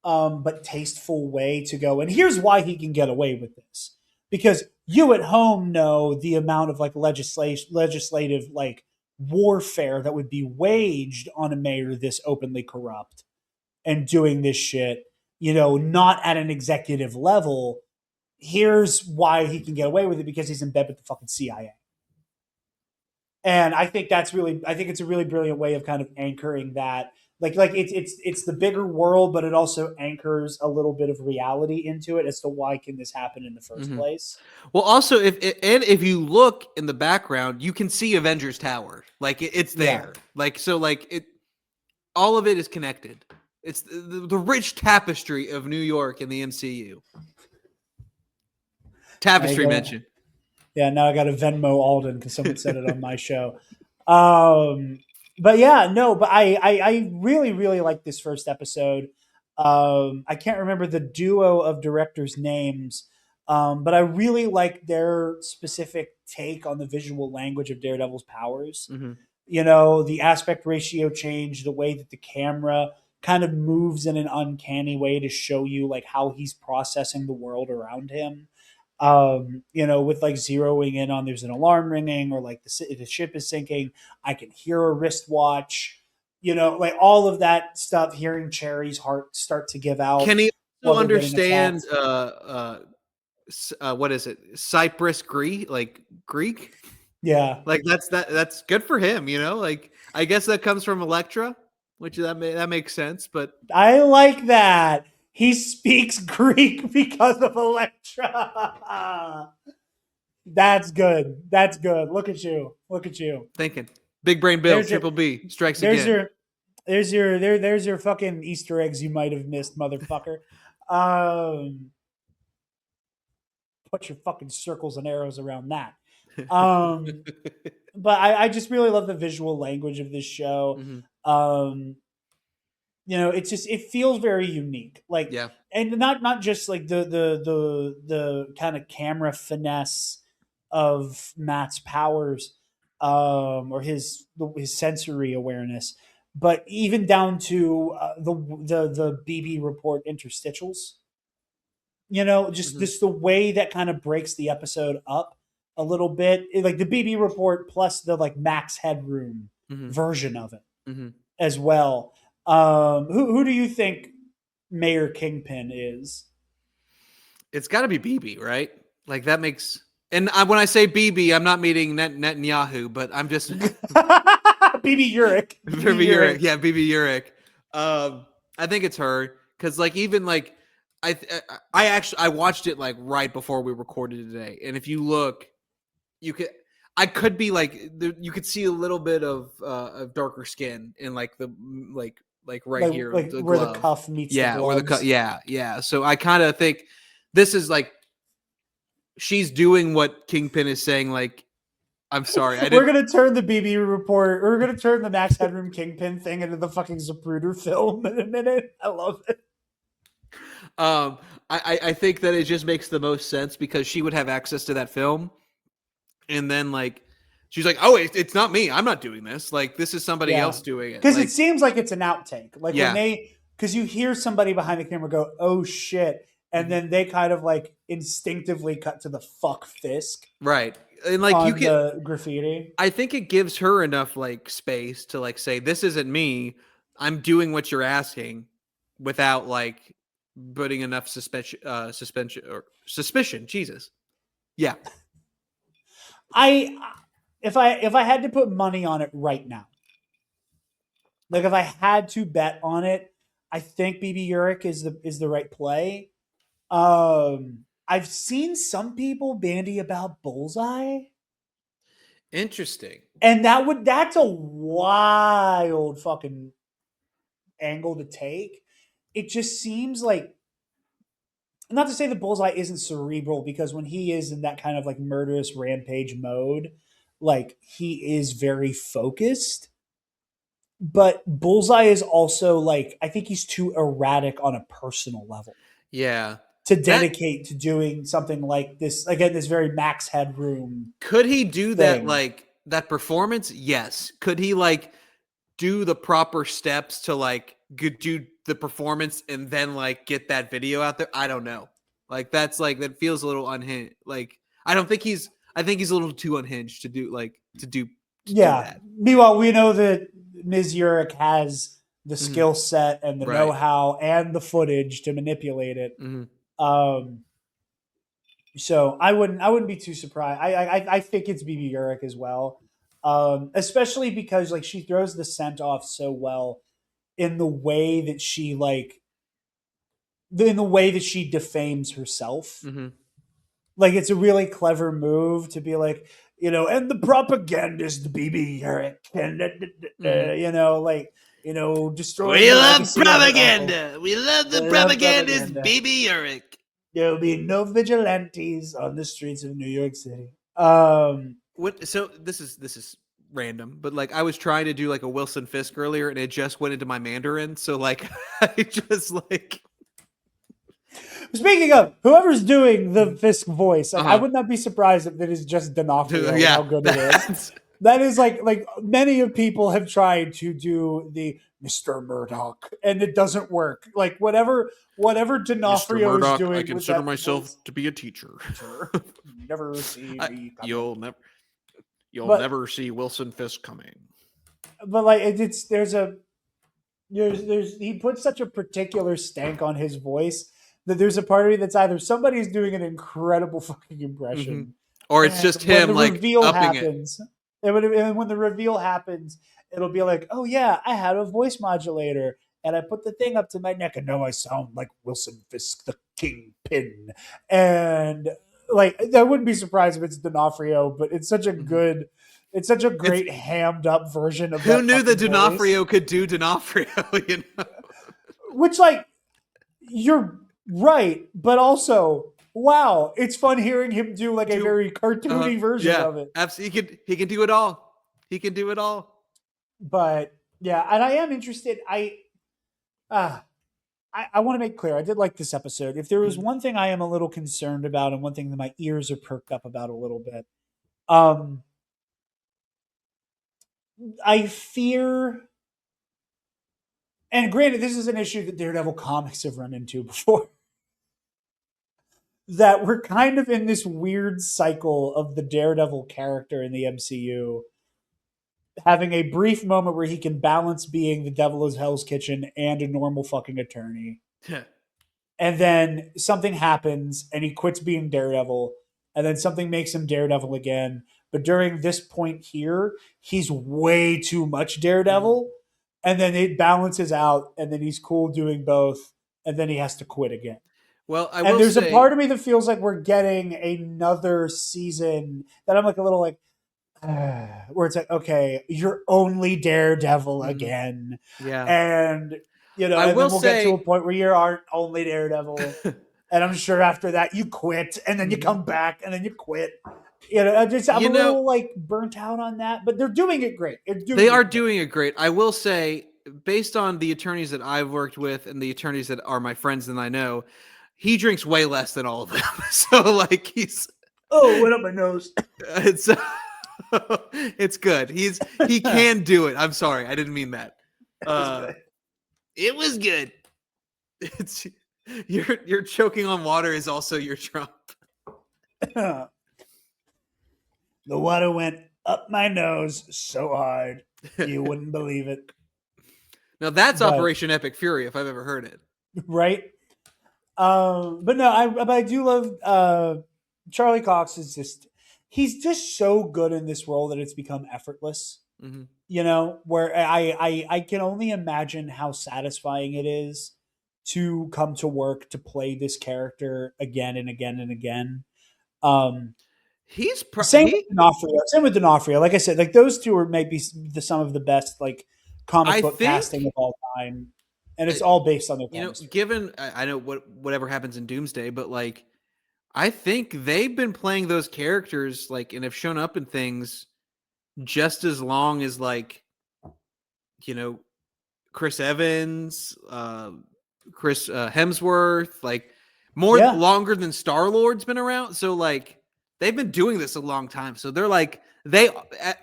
but tasteful way to go. And here's why he can get away with this. Because you at home know the amount of like legislative like warfare that would be waged on a mayor this openly corrupt and doing this shit, not at an executive level. Here's why he can get away with it, because he's in bed with the fucking CIA. And I think it's a really brilliant way of kind of anchoring that. Like it's the bigger world, but it also anchors a little bit of reality into it as to why can this happen in the first place. Well, also if you look in the background, you can see Avengers Tower. Like it's there. Yeah. Like so, like all of it is connected. It's the rich tapestry of New York and the MCU. Tapestry mention. Yeah, now I got to Venmo Alden because someone said it on my show. But I really, really like this first episode. I can't remember the duo of directors' names, but I really like their specific take on the visual language of Daredevil's powers. Mm-hmm. The aspect ratio change, the way that the camera kind of moves in an uncanny way to show you like how he's processing the world around him. With like zeroing in on there's an alarm ringing or like the ship is sinking. I can hear a wristwatch, like all of that stuff, hearing Cherry's heart start to give out. Can he also understand, what is it? Cyprus Greek, like Greek? Yeah. Like that's good for him, like I guess that comes from Elektra, which that makes sense, but I like that. He speaks Greek because of Elektra. That's good. That's good. Look at you. Thinking. Big Brain Bill, Triple B, strikes again. There's your fucking Easter eggs you might have missed, motherfucker. Put your fucking circles and arrows around that. But I just really love the visual language of this show. Mm-hmm. It feels very unique, like, and not just like the kind of camera finesse of Matt's powers, or his sensory awareness, but even down to the BB report interstitials. Just the way that kind of breaks the episode up a little bit, like the BB report plus the like Max Headroom version of it as well. Who do you think Mayor Kingpin is? It's got to be BB, right? Like that makes. And when I say BB, I'm not meaning Netanyahu, but I'm just BB Urich. BB Urich, yeah, BB Urich. I think it's her because, like, even like I watched it like right before we recorded today, and if you look, I could be like you could see a little bit of darker skin in like the right here, like the where glove. The cuff meets yeah, the where the gloves. yeah. So I kind of think this is like she's doing what Kingpin is saying. Like, I'm sorry, we're gonna turn the BB report. We're gonna turn the Max Headroom Kingpin thing into the fucking Zapruder film in a minute. I love it. I think that it just makes the most sense because she would have access to that film, and then like. She's like, oh, it's not me. I'm not doing this. Like, this is somebody else doing it. Because like, it seems like it's an outtake. Like, because you hear somebody behind the camera go, oh, shit. and then they kind of like instinctively cut to the fuck Fisk Right. And like on the graffiti. I think it gives her enough like space to like say, this isn't me. I'm doing what you're asking without like putting enough suspicion. Jesus. Yeah. If I had to put money on it right now, like if I had to bet on it, I think BB Urich is the right play. I've seen some people bandy about Bullseye. Interesting. And that's a wild fucking angle to take. It just seems like, not to say the Bullseye isn't cerebral, because when he is in that kind of like murderous rampage mode, like he is very focused. But Bullseye is also like, I think he's too erratic on a personal level. Yeah. To dedicate to doing something like this, again, this very Max Headroom. Could he do thing. that, like that performance? Yes. Could he like do the proper steps to like do the performance and then like get that video out there? I don't know. Like that's like, that feels a little unhinged. Like I think he's a little too unhinged to do that. Meanwhile, we know that Ms. Urich has the skill set and the know-how and the footage to manipulate it. So I wouldn't be too surprised. I think it's BB Urich as well, especially because like she throws the scent off so well in the way that she defames herself. Like it's a really clever move to be like, and the propagandist BB Urich, and destroy. We love propaganda. We love the propagandist BB Urich. There will be no vigilantes on the streets of New York City. So this is random, but like I was trying to do like a Wilson Fisk earlier, and it just went into my Mandarin. So like I just like. Speaking of whoever's doing the Fisk voice, I would not be surprised if it is just D'Onofrio. How good it is. That is like many of people have tried to do the Mr. Murdoch, and it doesn't work. Like whatever D'Onofrio is doing. I consider myself to be a teacher. Never see me coming. You'll never see Wilson Fisk coming. But like he puts such a particular stank on his voice that there's a part of me that's either somebody's doing an incredible fucking impression, or it's just him like upping happens. And when the reveal happens, it'll be like, oh yeah, I had a voice modulator and I put the thing up to my neck and now I sound like Wilson Fisk, the Kingpin. And like, I wouldn't be surprised if it's D'Onofrio, but it's such a good, it's such a great hammed up version of who knew that D'Onofrio could do D'Onofrio, Which like, you're right, but also, wow, it's fun hearing him do like a very cartoony version of it. Absolutely, he can do it all. He can do it all. But yeah, and I am interested. I want to make clear, I did like this episode. If there was one thing I am a little concerned about, and one thing that my ears are perked up about a little bit, I fear. And granted, this is an issue that Daredevil comics have run into before. That we're kind of in this weird cycle of the Daredevil character in the MCU having a brief moment where he can balance being the devil is Hell's Kitchen and a normal fucking attorney. And then something happens and he quits being Daredevil. And then something makes him Daredevil again. But during this point here, he's way too much Daredevil. And then it balances out and then he's cool doing both. And then he has to quit again. Well, there's a part of me that feels like we're getting another season that I'm like a little like, where it's like, okay, you're only Daredevil again. Yeah. And, and then we'll get to a point where you aren't only Daredevil. And I'm sure after that you quit and then you come back and then you quit. I'm a little like burnt out on that, but they're doing it great. They are doing it great. I will say, based on the attorneys that I've worked with and the attorneys that are my friends and I know, he drinks way less than all of them. So like he's went up my nose. It's good. He can do it. I'm sorry, I didn't mean that. It was good. Your choking on water is also your Trump. The water went up my nose so hard you wouldn't believe it. Now that's But- Operation Epic Fury, if I've ever heard it. Right? But no, I do love Charlie Cox he's just so good in this role that it's become effortless. Mm-hmm. You know, where I can only imagine how satisfying it is to come to work to play this character again and again and again. He's Same with D'Onofrio. Like I said, like those two are maybe some of the best like comic book casting of all time, and it's all based on their chemistry. Given I know whatever happens in Doomsday, but like I think they've been playing those characters like and have shown up in things just as long as like Chris Evans, Chris Hemsworth, like longer than Star-Lord's been around. So like they've been doing this a long time. So they're like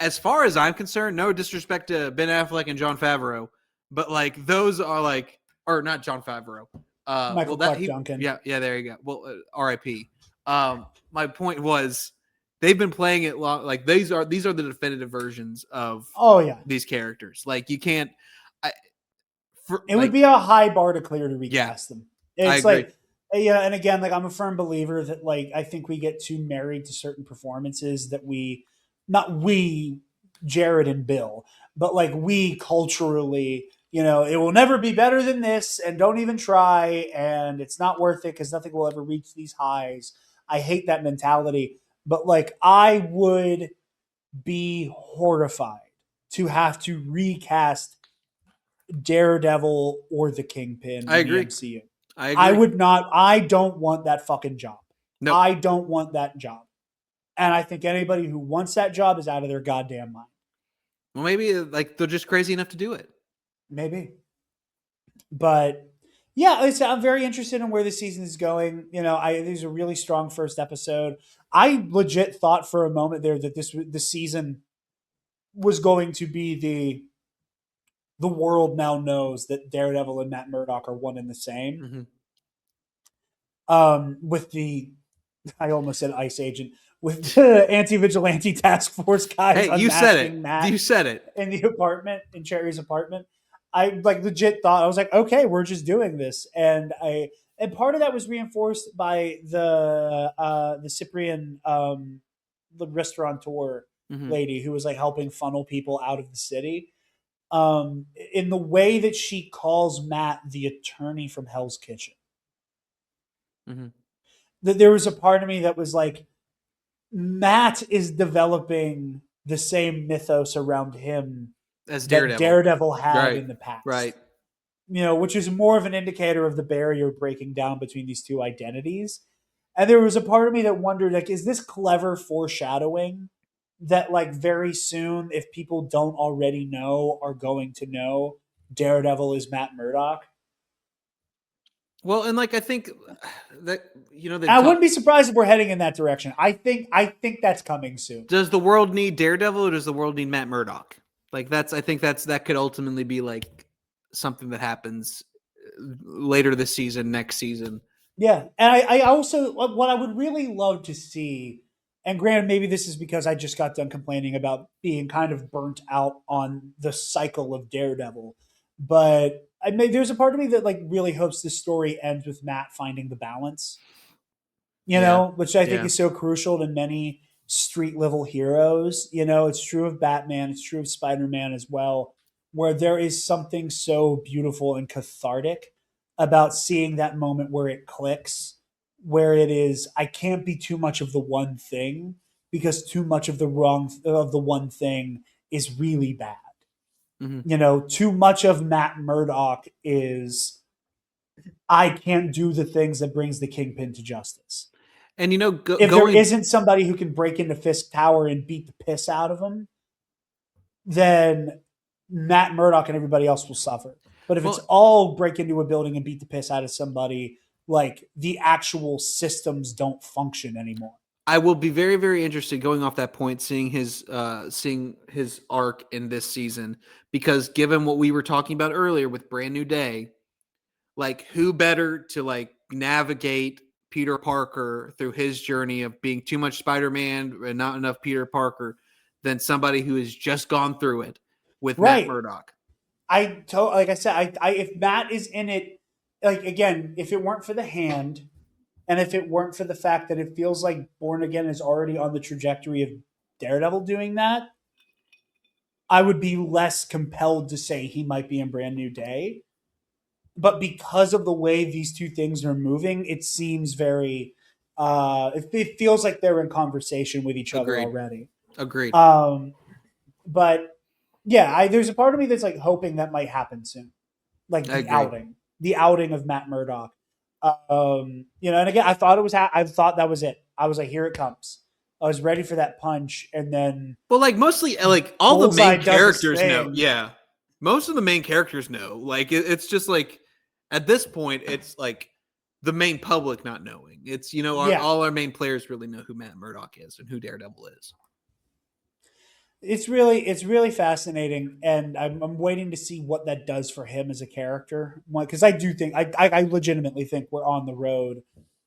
as far as I'm concerned, no disrespect to Ben Affleck and Jon Favreau, but like those are like, or not Jon Favreau, Michael Clark Duncan. Yeah, there you go. Well, R.I.P. My point was they've been playing it long. Like these are the definitive versions of these characters. Like you can't. It would be a high bar to clear to recast them. It's like, and again, like I'm a firm believer that like I think we get too married to certain performances that Jarod and Bill, but like we culturally, it will never be better than this, and don't even try, and it's not worth it because nothing will ever reach these highs. I hate that mentality, but like I would be horrified to have to recast Daredevil or the Kingpin in the MCU. I agree. I would not. I don't want that fucking job. No, I don't want that job. And I think anybody who wants that job is out of their goddamn mind. Well, maybe like they're just crazy enough to do it. Maybe. But yeah, I'm very interested in where the season is going. There's a really strong first episode. I legit thought for a moment there that the season was going to be the world now knows that Daredevil and Matt Murdock are one and the same. Mm-hmm. With I almost said ICE agent, with the anti-vigilante task force guys. Hey, you said it. Matt you said it. In the apartment, in Cherry's apartment. I like legit thought, I was like, okay, we're just doing this. And part of that was reinforced by the Cyprian, the restaurateur lady who was like helping funnel people out of the city. In the way that she calls Matt the attorney from Hell's Kitchen. Mm-hmm. That there was a part of me that was like, Matt is developing the same mythos around him as Daredevil had in the past. Right. Which is more of an indicator of the barrier breaking down between these two identities. And there was a part of me that wondered, like, is this clever foreshadowing that like very soon, if people don't already know, are going to know Daredevil is Matt Murdock? Well, and like I think that I wouldn't be surprised if we're heading in that direction. I think that's coming soon. Does the world need Daredevil or does the world need Matt Murdock? Like I think that could ultimately be like something that happens later this season, next season. Yeah, and I also what I would really love to see. And granted, maybe this is because I just got done complaining about being kind of burnt out on the cycle of Daredevil. But there's a part of me that like really hopes this story ends with Matt finding the balance, which I think is so crucial to many street level heroes. It's true of Batman. It's true of Spider-Man as well, where there is something so beautiful and cathartic about seeing that moment where it clicks. Where it is, I can't be too much of the one thing because too much of the one thing is really bad. Mm-hmm. Too much of Matt Murdock is I can't do the things that brings the Kingpin to justice. And if there isn't somebody who can break into Fisk Tower and beat the piss out of him, then Matt Murdock and everybody else will suffer. But if it's all break into a building and beat the piss out of somebody, like the actual systems don't function anymore. I will be very, very interested going off that point, seeing his arc in this season, because given what we were talking about earlier with Brand New Day, like who better to like navigate Peter Parker through his journey of being too much Spider-Man and not enough Peter Parker than somebody who has just gone through it with Matt Murdock. Like I said, if Matt is in it, like again, if it weren't for the hand, and if it weren't for the fact that it feels like Born Again is already on the trajectory of Daredevil doing that, I would be less compelled to say he might be in Brand New Day. But because of the way these two things are moving, it seems very. It feels like they're in conversation with each other already. Agreed. But yeah, there's a part of me that's like hoping that might happen soon, like the outing of Matt Murdock. And again, I thought that was it. I was like, here it comes. I was ready for that punch, and then mostly all the main characters know. Yeah, most of the main characters know. Like it's just like at this point, it's like the main public not knowing. It's all our main players really know who Matt Murdock is and who Daredevil is. It's really fascinating, and I'm waiting to see what that does for him as a character. Because I do think I legitimately think we're on the road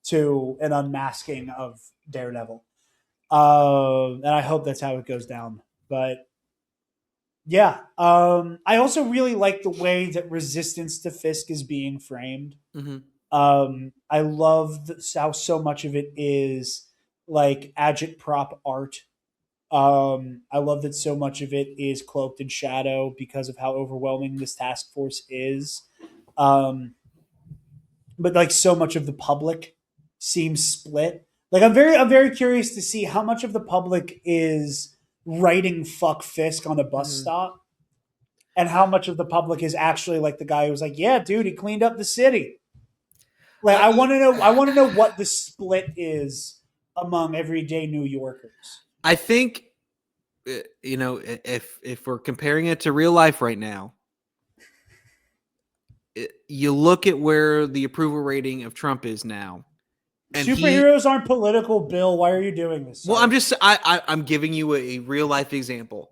to an unmasking of Daredevil, and I hope that's how it goes down. But yeah, I also really like the way that resistance to Fisk is being framed. Mm-hmm. I love how so much of it is like agitprop art. I love that so much of it is cloaked in shadow because of how overwhelming this task force is. But like so much of the public seems split. Like I'm very curious to see how much of the public is writing "fuck Fisk" on a bus stop, and how much of the public is actually like the guy who's like, "Yeah, dude, he cleaned up the city." Like I want to know what the split is among everyday New Yorkers. I think, if we're comparing it to real life right now, you look at where the approval rating of Trump is now. And superheroes aren't political, Bill. Why are you doing this? Well, I'm giving you a real life example.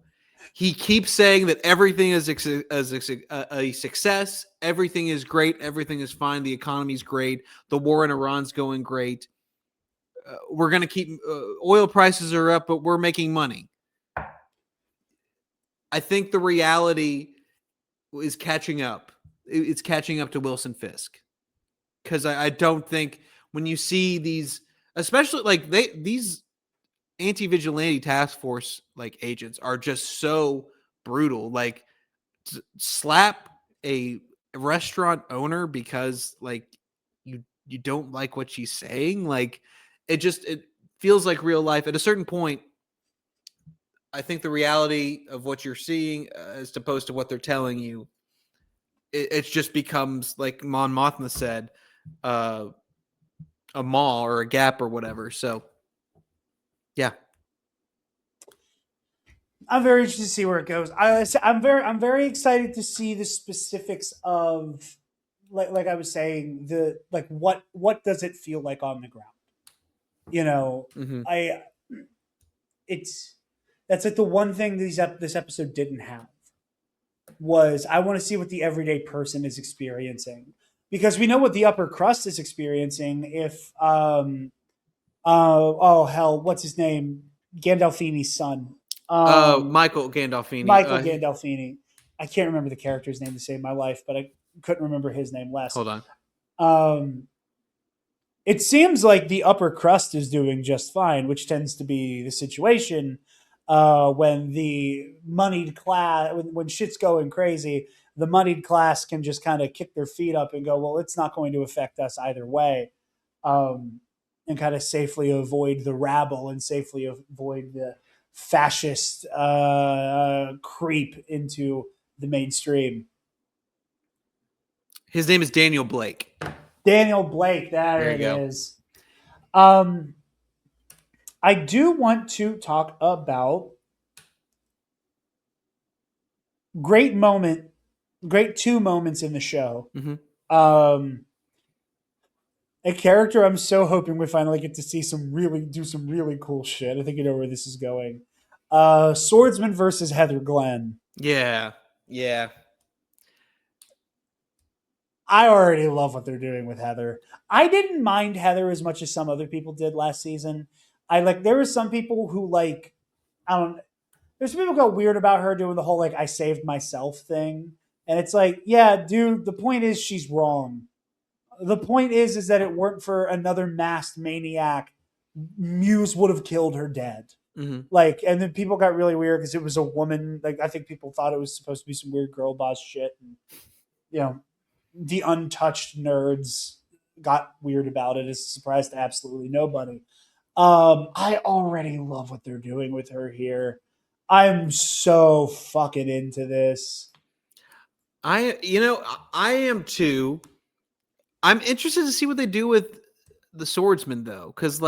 He keeps saying that everything is a success. Everything is great. Everything is fine. The economy's great. The war in Iran's going great. We're going to keep oil prices are up, but we're making money. I think the reality is catching up. It's catching up to Wilson Fisk. Because I don't think when you see these, especially like these anti-vigilante task force like agents are just so brutal. Like slap a restaurant owner because like you don't like what she's saying. Like it feels like real life. At a certain point, I think the reality of what you're seeing as opposed to what they're telling you, it just becomes like Mon Mothma said, a mall or a gap or whatever. So yeah. I'm very interested to see where it goes. I'm very excited to see the specifics of, like I was saying, what does it feel like on the ground? Mm-hmm. That's like the one thing this episode didn't have was I want to see what the everyday person is experiencing, because we know what the upper crust is experiencing. If what's his name? Gandolfini's son. Michael Gandolfini. Gandolfini. I can't remember the character's name to save my life, but I couldn't remember his name last. Hold on. It seems like the upper crust is doing just fine, which tends to be the situation when the moneyed class, when shit's going crazy, the moneyed class can just kind of kick their feet up and go, well, it's not going to affect us either way, and kind of safely avoid the rabble and safely avoid the fascist creep into the mainstream. His name is Daniel Blake. Daniel Blake, there it is. I do want to talk about great two moments in the show. Mm-hmm. A character I'm so hoping we finally get to see do some really cool shit. I think you know where this is going. Swordsman versus Heather Glenn. Yeah. I already love what they're doing with Heather. I didn't mind Heather as much as some other people did last season. There were some people who I don't there's some people who got weird about her doing the whole I saved myself thing. And it's like, yeah, dude, the point is she's wrong. The point is that it weren't for another masked maniac, Muse would have killed her dead. Mm-hmm. And then people got really weird because it was a woman. I think people thought it was supposed to be some weird girl boss shit. And, the untouched nerds got weird about it. It's a surprise to absolutely nobody. I already love what they're doing with her here. I'm so fucking into this. I am too. I'm interested to see what they do with the swordsman though, because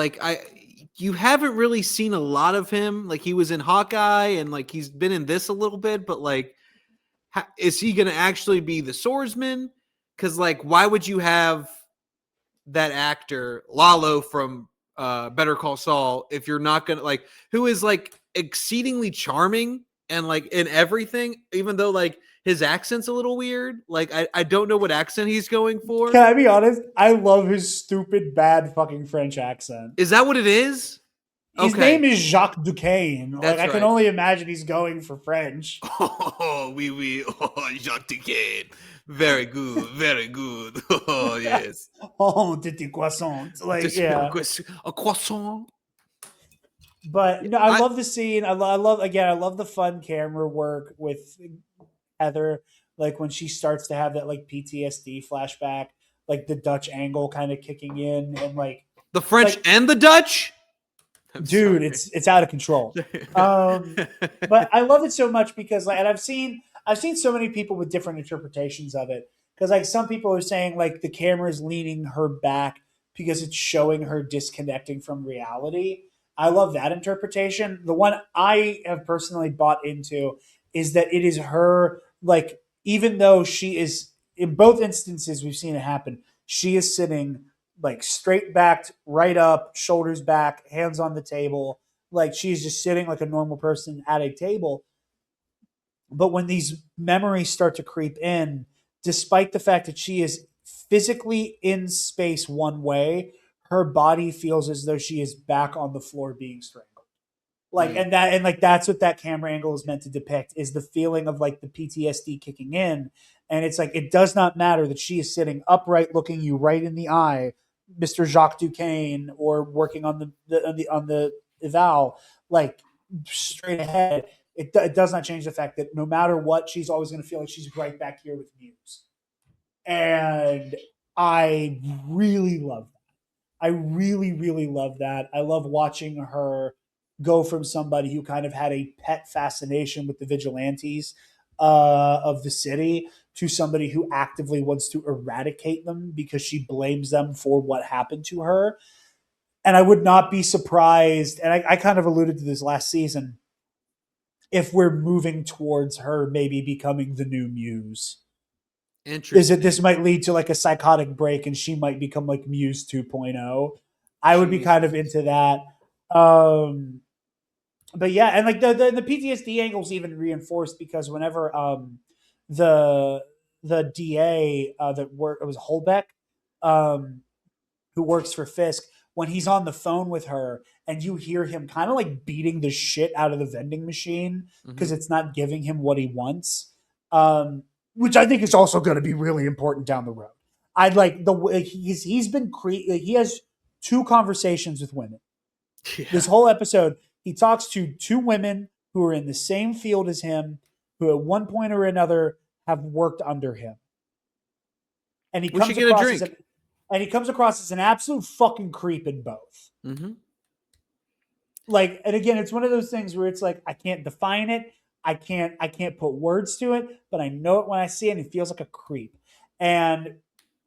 you haven't really seen a lot of him. Like he was in Hawkeye and he's been in this a little bit, but is he going to actually be the swordsman? Because why would you have that actor Lalo from Better Call Saul if you're not going to who is exceedingly charming and in everything, even though his accent's a little weird. I don't know what accent he's going for. Can I be honest? I love his stupid, bad fucking French accent. Is that what it is? His name is Jacques Duquesne. That's I can only imagine he's going for French. Oh, oui, oui. Oh, Jacques Duquesne. Very good. Very good. Oh, yes. Oh, petit croissant. Yeah. A croissant. But I love the scene. I love the fun camera work with Heather. When she starts to have that PTSD flashback, the Dutch angle kind of kicking in, and the French and the Dutch. Dude, it's out of control. But I love it so much because and I've seen so many people with different interpretations of it. Because some people are saying the camera is leaning her back because it's showing her disconnecting from reality. I love that interpretation. The one I have personally bought into is that it is her, even though she is, in both instances we've seen it happen, she is sitting straight backed, right up, shoulders back, hands on the table. She's just sitting like a normal person at a table. But when these memories start to creep in, despite the fact that she is physically in space one way, her body feels as though she is back on the floor being strangled. That's what that camera angle is meant to depict, is the feeling of the PTSD kicking in. And it's it does not matter that she is sitting upright, looking you right in the eye, Mr. Jacques Duquesne, or working on the eval, straight ahead. It does not change the fact that no matter what, she's always going to feel like she's right back here with Muse. And I really love that. I really, really love that. I love watching her go from somebody who kind of had a pet fascination with the vigilantes of the city to somebody who actively wants to eradicate them because she blames them for what happened to her. And I would not be surprised, and I kind of alluded to this last season, if we're moving towards her maybe becoming the new Muse. Interesting. Is that this might lead to a psychotic break and she might become Muse 2.0. I would be kind of into that. But yeah, and the PTSD angle's even reinforced because whenever the DA it was Holbeck, who works for Fisk, when he's on the phone with her and you hear him kind of beating the shit out of the vending machine because it's not giving him what he wants, which I think is also going to be really important down the road. I'd the way he has 2 conversations with women. Yeah. This whole episode, he talks to 2 women who are in the same field as him, who at one point or another have worked under him. And he comes across as an absolute fucking creep in both. Mm-hmm. And again, it's one of those things where it's I can't define it. I can't put words to it, but I know it when I see it, and it feels like a creep. And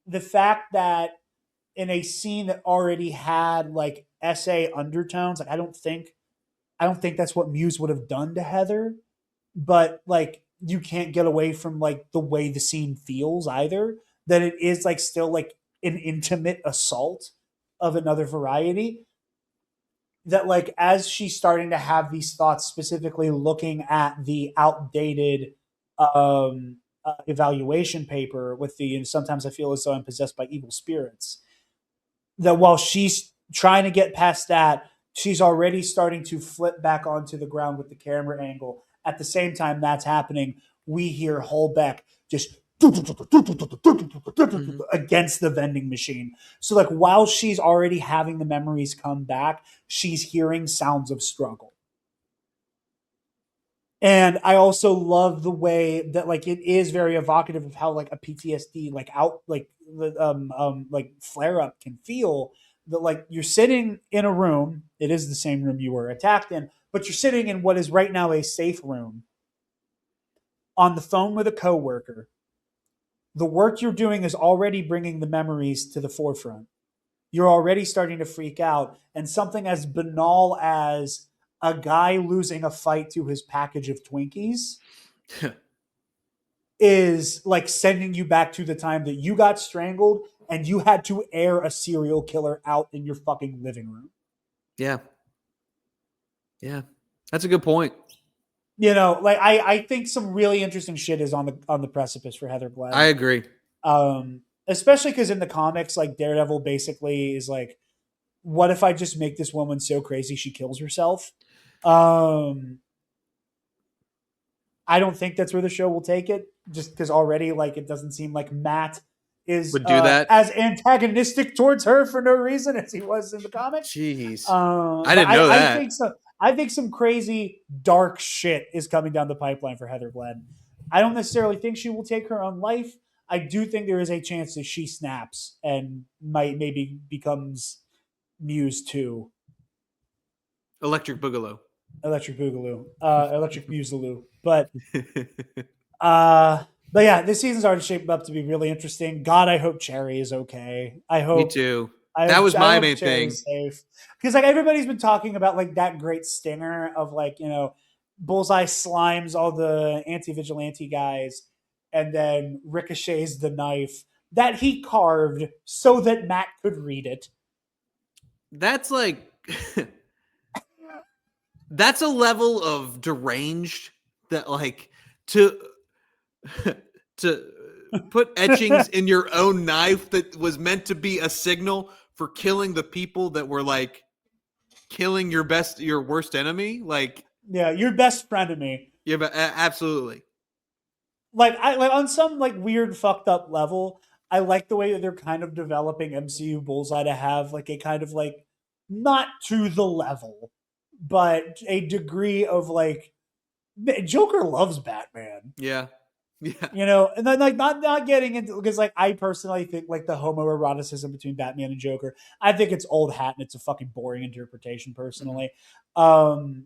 the fact that in a scene that already had essay undertones, I don't think that's what Muse would have done to Heather, but you can't get away from the way the scene feels either, that it is still an intimate assault of another variety. That as she's starting to have these thoughts, specifically looking at the outdated evaluation paper with the, and sometimes I feel as though I'm possessed by evil spirits. That while she's trying to get past that, she's already starting to flip back onto the ground with the camera angle. At the same time that's happening, we hear Holbeck just against the vending machine. So like while she's already having the memories come back, she's hearing sounds of struggle. And I also love the way that like it is very evocative of how like a PTSD like out like flare up can feel. That like you're sitting in a room, it is the same room you were attacked in, but you're sitting in what is right now a safe room on the phone with a coworker. The work you're doing is already bringing the memories to the forefront. You're already starting to freak out, and something as banal as a guy losing a fight to his package of Twinkies is like sending you back to the time that you got strangled and you had to air a serial killer out in your fucking living room. Yeah. Yeah. That's a good point. You know, like I think some really interesting shit is on the precipice for Heather Glenn. I agree. Especially because in the comics, like Daredevil basically is like, what if I just make this woman so crazy she kills herself? I don't think that's where the show will take it, just because already like it doesn't seem like Matt is Would do that as antagonistic towards her for no reason as he was in the comics. Jeez, I didn't know that. I think some crazy dark shit is coming down the pipeline for Heather Glenn. I don't necessarily think she will take her own life. I do think there is a chance that she snaps and maybe becomes Muse 2. Electric Boogaloo. Electric Musaloo. But yeah, this season's already shaped up to be really interesting. God, I hope Cherry is okay. I hope. Me too. That was my main thing. Because like everybody's been talking about like that great stinger of like, you know, Bullseye slimes all the anti-vigilante guys and then ricochets the knife that he carved so that Matt could read it. That's like that's a level of deranged that like to put etchings in your own knife that was meant to be a signal for killing the people that were like killing your worst enemy. Like, yeah, your best friend of me. Yeah, but absolutely. Like on some like weird fucked up level, I like the way that they're kind of developing MCU Bullseye to have like a kind of like not to the level, but a degree of like Joker loves Batman. Yeah. Yeah. You know, and then like not getting into, because like I personally think like the homoeroticism between Batman and Joker, I think it's old hat and it's a fucking boring interpretation personally. Mm-hmm.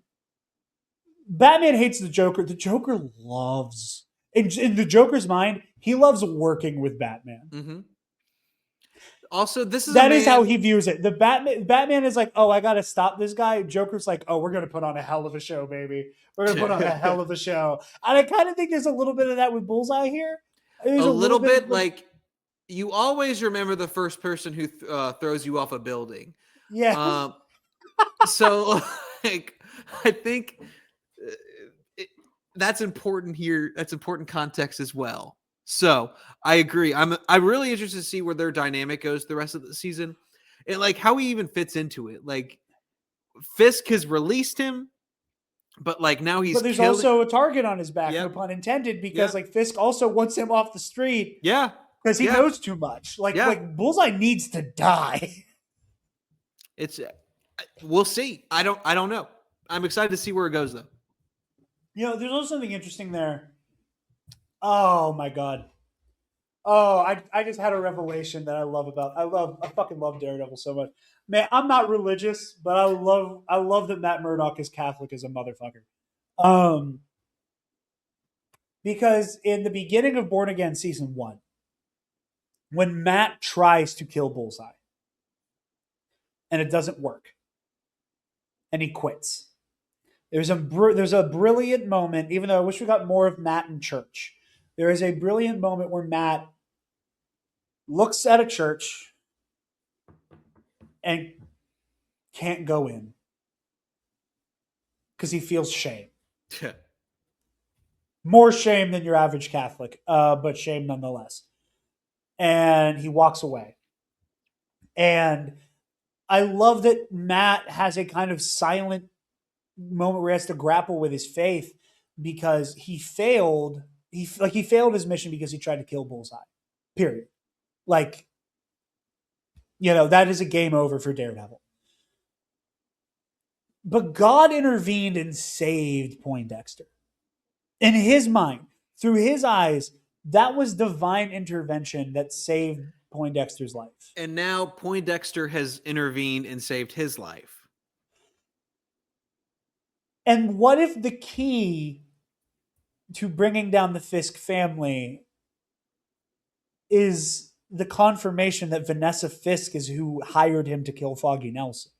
Batman hates the Joker. The Joker loves, in the Joker's mind, he loves working with Batman. Mm-hmm. Also, this is that is how he views it. The Batman is like, oh, I got to stop this guy. Joker's like, oh, we're gonna put on a hell of a show, baby. We're gonna put on a hell of a show. And I kind of think there's a little bit of that with Bullseye here. There's a little bit like you always remember the first person who throws you off a building. Yeah. So like, I think that's important here. That's important context as well. So I agree. I'm really interested to see where their dynamic goes the rest of the season, and like how he even fits into it. Like Fisk has released him, but like now he's. But there's also a target on his back, no pun intended, because like Fisk also wants him off the street. Yeah, because he knows too much. Like Bullseye needs to die. It's we'll see. I don't know. I'm excited to see where it goes though. You know, there's also something interesting there. Oh my god. Oh, I just had a revelation that I fucking love Daredevil so much. Man, I'm not religious, but I love that Matt Murdock is Catholic as a motherfucker. Because in the beginning of Born Again season 1, when Matt tries to kill Bullseye and it doesn't work and he quits, there's a brilliant moment, even though I wish we got more of Matt in church. There is a brilliant moment where Matt looks at a church and can't go in because he feels shame. More shame than your average Catholic, but shame nonetheless. And he walks away. And I love that Matt has a kind of silent moment where he has to grapple with his faith because he failed. He failed his mission because he tried to kill Bullseye. Period. Like, that is a game over for Daredevil. But God intervened and saved Poindexter. In his mind, through his eyes, that was divine intervention that saved Poindexter's life. And now Poindexter has intervened and saved his life. And what if the key to bringing down the Fisk family is the confirmation that Vanessa Fisk is who hired him to kill Foggy Nelson?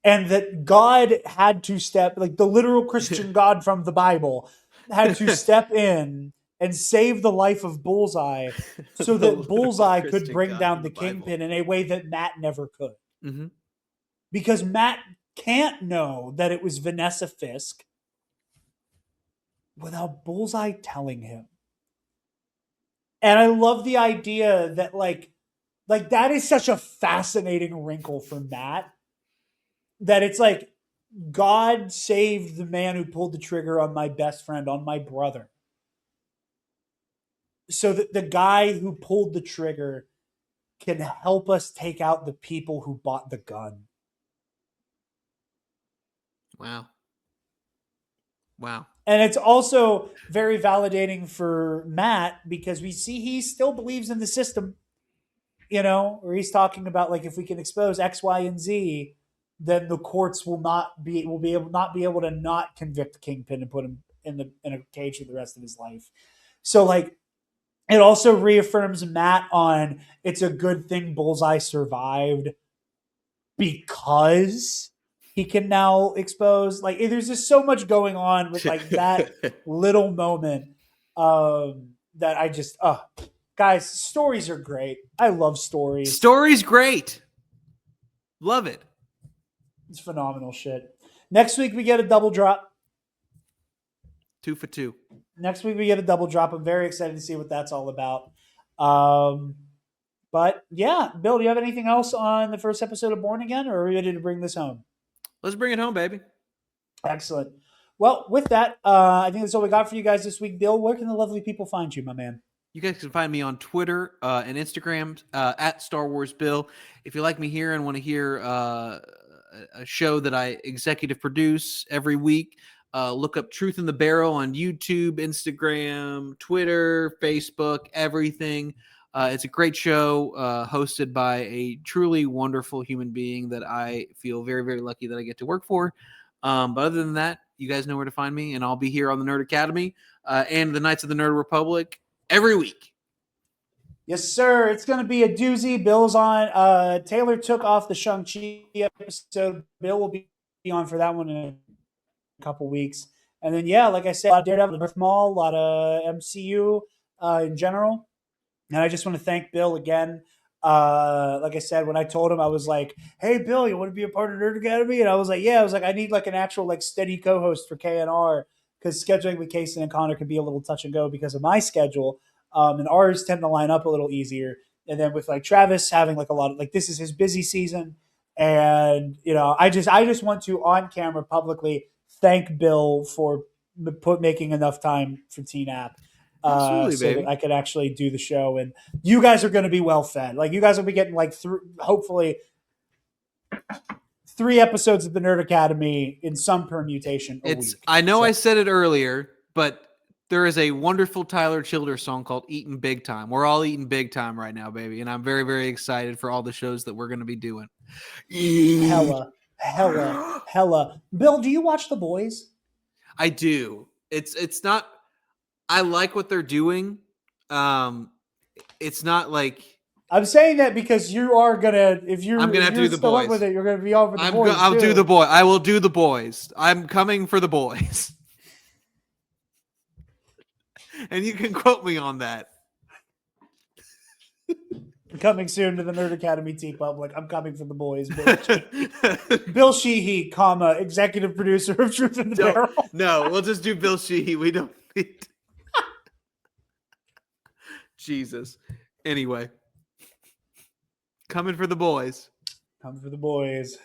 And that God had to step, like the literal Christian God from the Bible, had to step in and save the life of Bullseye so that Bullseye could bring down the Kingpin in a way that Matt never could. Mm-hmm. Because Matt can't know that it was Vanessa Fisk without Bullseye telling him. And I love the idea that like that is such a fascinating wrinkle for Matt, that it's like God saved the man who pulled the trigger on my best friend, on my brother, so that the guy who pulled the trigger can help us take out the people who bought the gun. Wow. And it's also very validating for Matt because we see he still believes in the system, where he's talking about like, if we can expose X, Y, and Z, then the courts will not be able to not convict Kingpin and put him in a cage for the rest of his life. So like, it also reaffirms Matt on it's a good thing Bullseye survived because he can now expose. Like, there's just so much going on with like that little moment that I just guys, stories are great. I love stories. Stories great. Love it. It's phenomenal shit. Next week we get a double drop. 2 for 2. Next week we get a double drop. I'm very excited to see what that's all about. But yeah, Bill, do you have anything else on the first episode of Born Again, or are we ready to bring this home? Let's bring it home, baby. Excellent. Well, with that, I think that's all we got for you guys this week. Bill, where can the lovely people find you, my man? You guys can find me on Twitter and Instagram at Star Wars Bill. If you like me here and want to hear a show that I executive produce every week, look up Truth in the Barrel on YouTube, Instagram, Twitter, Facebook, everything. It's a great show hosted by a truly wonderful human being that I feel very, very lucky that I get to work for. But other than that, you guys know where to find me, and I'll be here on the Nerd Academy and the Knights of the Nerd Republic every week. Yes, sir. It's going to be a doozy. Bill's on. Taylor took off the Shang-Chi episode. Bill will be on for that one in a couple weeks. And then, yeah, like I said, a lot of Daredevil, Earth Mall, a lot of MCU in general. And I just want to thank Bill again. Like I said, when I told him, I was like, hey, Bill, you want to be a part of Nerd Academy? And I was like, yeah. I was like, I need like an actual like steady co-host for KNR, because scheduling with Casey and Connor could be a little touch and go because of my schedule. And ours tend to line up a little easier. And then with like Travis having like a lot of like, this is his busy season. And, I just want to on camera publicly thank Bill for making enough time for TNAP. Absolutely, so baby. that I could actually do the show, and you guys are going to be well fed. Like, you guys will be getting like hopefully 3 episodes of the Nerd Academy in some permutation a week. I know I said it earlier, but there is a wonderful Tyler Childers song called Eating Big Time. We're all eating big time right now, baby. And I'm very, very excited for all the shows that we're going to be doing. Hella. Bill, do you watch The Boys? I do. It's not, I like what they're doing. It's not like, I'm saying that because you are gonna, if you're, I'm gonna have to do The Boys. Up with it, you're gonna be over The Boys. I'll do The Boy. I will do The Boys. I'm coming for The Boys. And you can quote me on that. Coming soon to the Nerd Academy T-Public. I'm coming for the boys. Bill Sheehy, comma, executive producer of Truth in the Barrel. No, we'll just do Bill Sheehy. We don't need... Jesus. Anyway. Coming for the boys. Coming for the boys.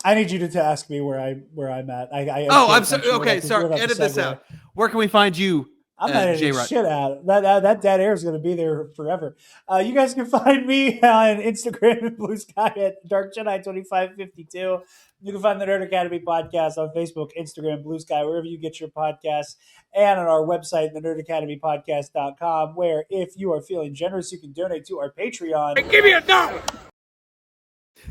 I need you to ask me where I'm at. I'm sorry. Okay, sorry. Edit this out. Where can we find you? I'm not editing shit out. That dead air is going to be there forever. You guys can find me on Instagram and Blue Sky at Dark Jedi 2552. You can find the Nerd Academy podcast on Facebook, Instagram, Blue Sky, wherever you get your podcasts, and on our website, thenerdacademypodcast.com, where if you are feeling generous, you can donate to our Patreon. Hey, give me $1.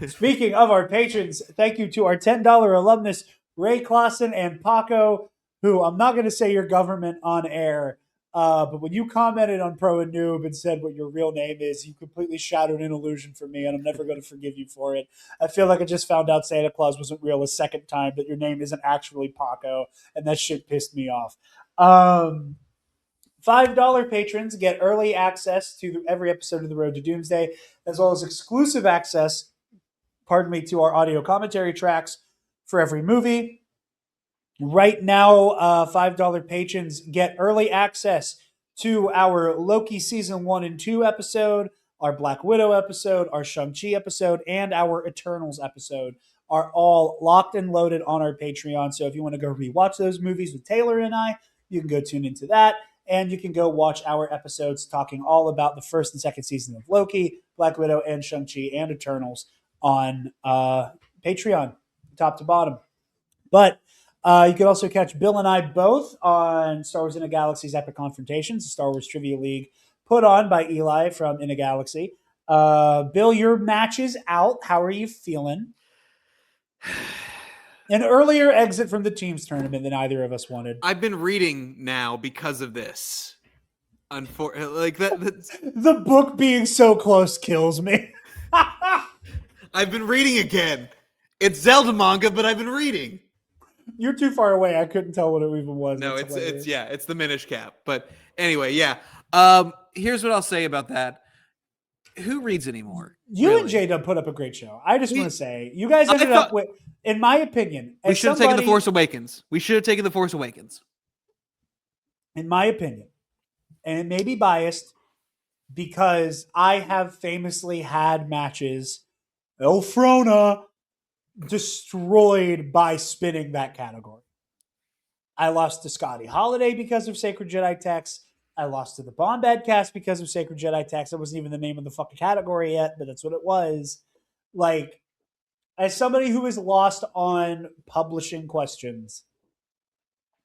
Speaking of our patrons, thank you to our $10 alumnus, Ray Clausen and Paco, who I'm not going to say your government on air, but when you commented on Pro and Noob and said what your real name is, you completely shattered an illusion for me, and I'm never going to forgive you for it. I feel like I just found out Santa Claus wasn't real a second time, that your name isn't actually Paco, and that shit pissed me off. $5 patrons get early access to every episode of The Road to Doomsday, as well as exclusive access to our audio commentary tracks for every movie. Right now, $5 patrons get early access to our Loki Season 1 and 2 episode, our Black Widow episode, our Shang-Chi episode, and our Eternals episode are all locked and loaded on our Patreon. So if you want to go rewatch those movies with Taylor and I, you can go tune into that. And you can go watch our episodes talking all about the first and second season of Loki, Black Widow, and Shang-Chi, and Eternals on Patreon, top to bottom. But you can also catch Bill and I both on Star Wars in a Galaxy's Epic Confrontations, the Star Wars Trivia League put on by Eli from In a Galaxy. Bill, your match is out. How are you feeling? An earlier exit from the teams tournament than either of us wanted. I've been reading now because of this. The book being so close kills me. I've been reading again. It's Zelda manga, but I've been reading. You're too far away. I couldn't tell what it even was. No, it's the Minish Cap. But anyway, yeah. Here's what I'll say about that. Who reads anymore? You and J-Dub put up a great show. I just want to say, you guys ended up with, in my opinion, we should have taken The Force Awakens. In my opinion, and it may be biased, because I have famously had matches, Elfrona, destroyed by spinning that category. I lost to Scotty Holiday because of Sacred Jedi Text. I lost to the Bombad cast because of Sacred Jedi Text. That wasn't even the name of the fucking category yet, but that's what it was. Like, as somebody who is lost on publishing questions,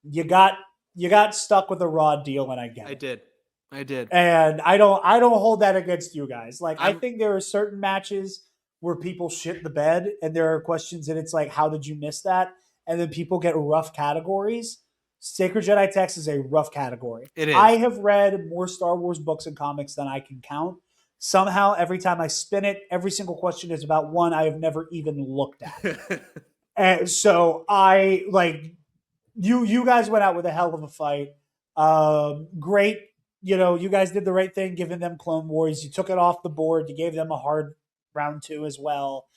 you got stuck with a raw deal, and I get it. I did. And I don't hold that against you guys. Like, I think there are certain matches where people shit the bed, and there are questions and it's like, how did you miss that? And then people get rough categories. Sacred Jedi Text is a rough category. It is. I have read more Star Wars books and comics than I can count. Somehow, every time I spin it, every single question is about one I have never even looked at. And so I, like, you guys went out with a hell of a fight. Great. You know, you guys did the right thing, giving them Clone Wars. You took it off the board. You gave them a hard round 2 as well.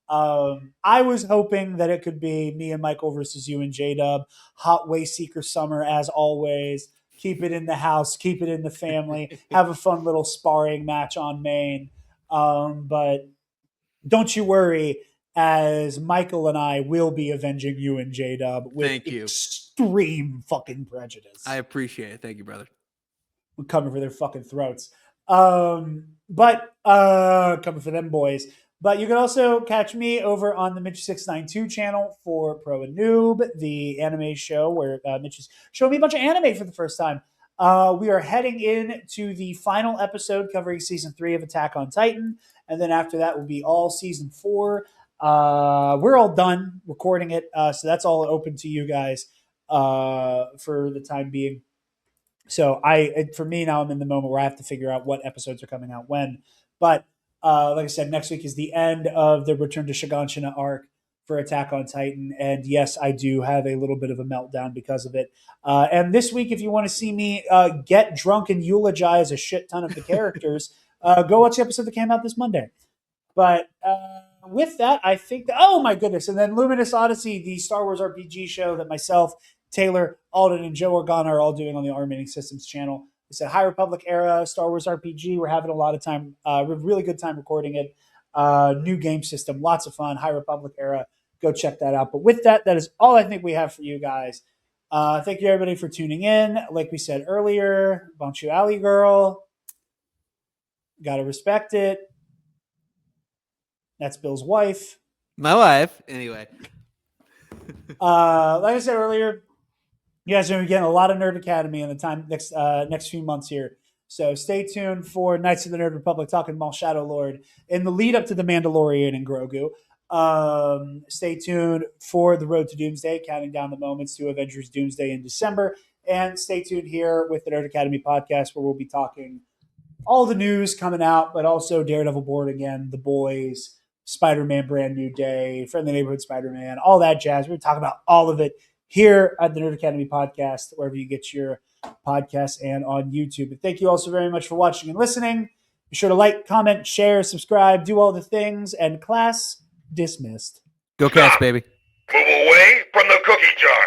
I was hoping that it could be me and Michael versus you and J-Dub. Hot Wayseeker Summer, as always. Keep it in the house. Keep it in the family. Have a fun little sparring match on main. But don't you worry, as Michael and I will be avenging you and J-Dub with extreme fucking prejudice. I appreciate it. Thank you, brother. We're coming for their fucking throats. But coming for them boys. But you can also catch me over on the Mitch692 channel for Pro and Noob, the anime show where Mitch is showing me a bunch of anime for the first time. We are heading into the final episode covering Season 3 of Attack on Titan. And then after that will be all Season 4. We're all done recording it. So that's all open to you guys for the time being. So for me now, I'm in the moment where I have to figure out what episodes are coming out when. But like I said, next week is the end of the Return to Shiganshina arc for Attack on Titan. And yes, I do have a little bit of a meltdown because of it. And this week, if you want to see me get drunk and eulogize a shit ton of the characters, go watch the episode that came out this Monday. But with that, I think oh my goodness. And then Luminous Odyssey, the Star Wars RPG show that myself, Taylor, Alden, and Joe Organa are all doing on the AllRemaining Systems channel. It's a High Republic era Star Wars RPG. We're having a lot of time, really good time recording it. New game system, lots of fun, High Republic era. Go check that out. But with that, that is all I think we have for you guys. Thank you, everybody, for tuning in. Like we said earlier, Bonchu Alley Girl. Got to respect it. That's Bill's wife. My wife. Anyway. Like I said earlier, you guys are going to be getting a lot of Nerd Academy in the time next few months here. So stay tuned for Knights of the Nerd Republic talking Maul Shadow Lord in the lead up to the Mandalorian and Grogu. Stay tuned for the Road to Doomsday, counting down the moments to Avengers Doomsday in December. And stay tuned here with the Nerd Academy podcast, where we'll be talking all the news coming out, but also Daredevil Born Again, The Boys, Spider-Man Brand New Day, Friendly Neighborhood Spider-Man, all that jazz. We're going to talk about all of it here at the Nerd Academy podcast, wherever you get your podcasts and on YouTube. And thank you also very much for watching and listening. Be sure to like, comment, share, subscribe, do all the things, and class dismissed. Go Cats, baby. Move away from the cookie jar.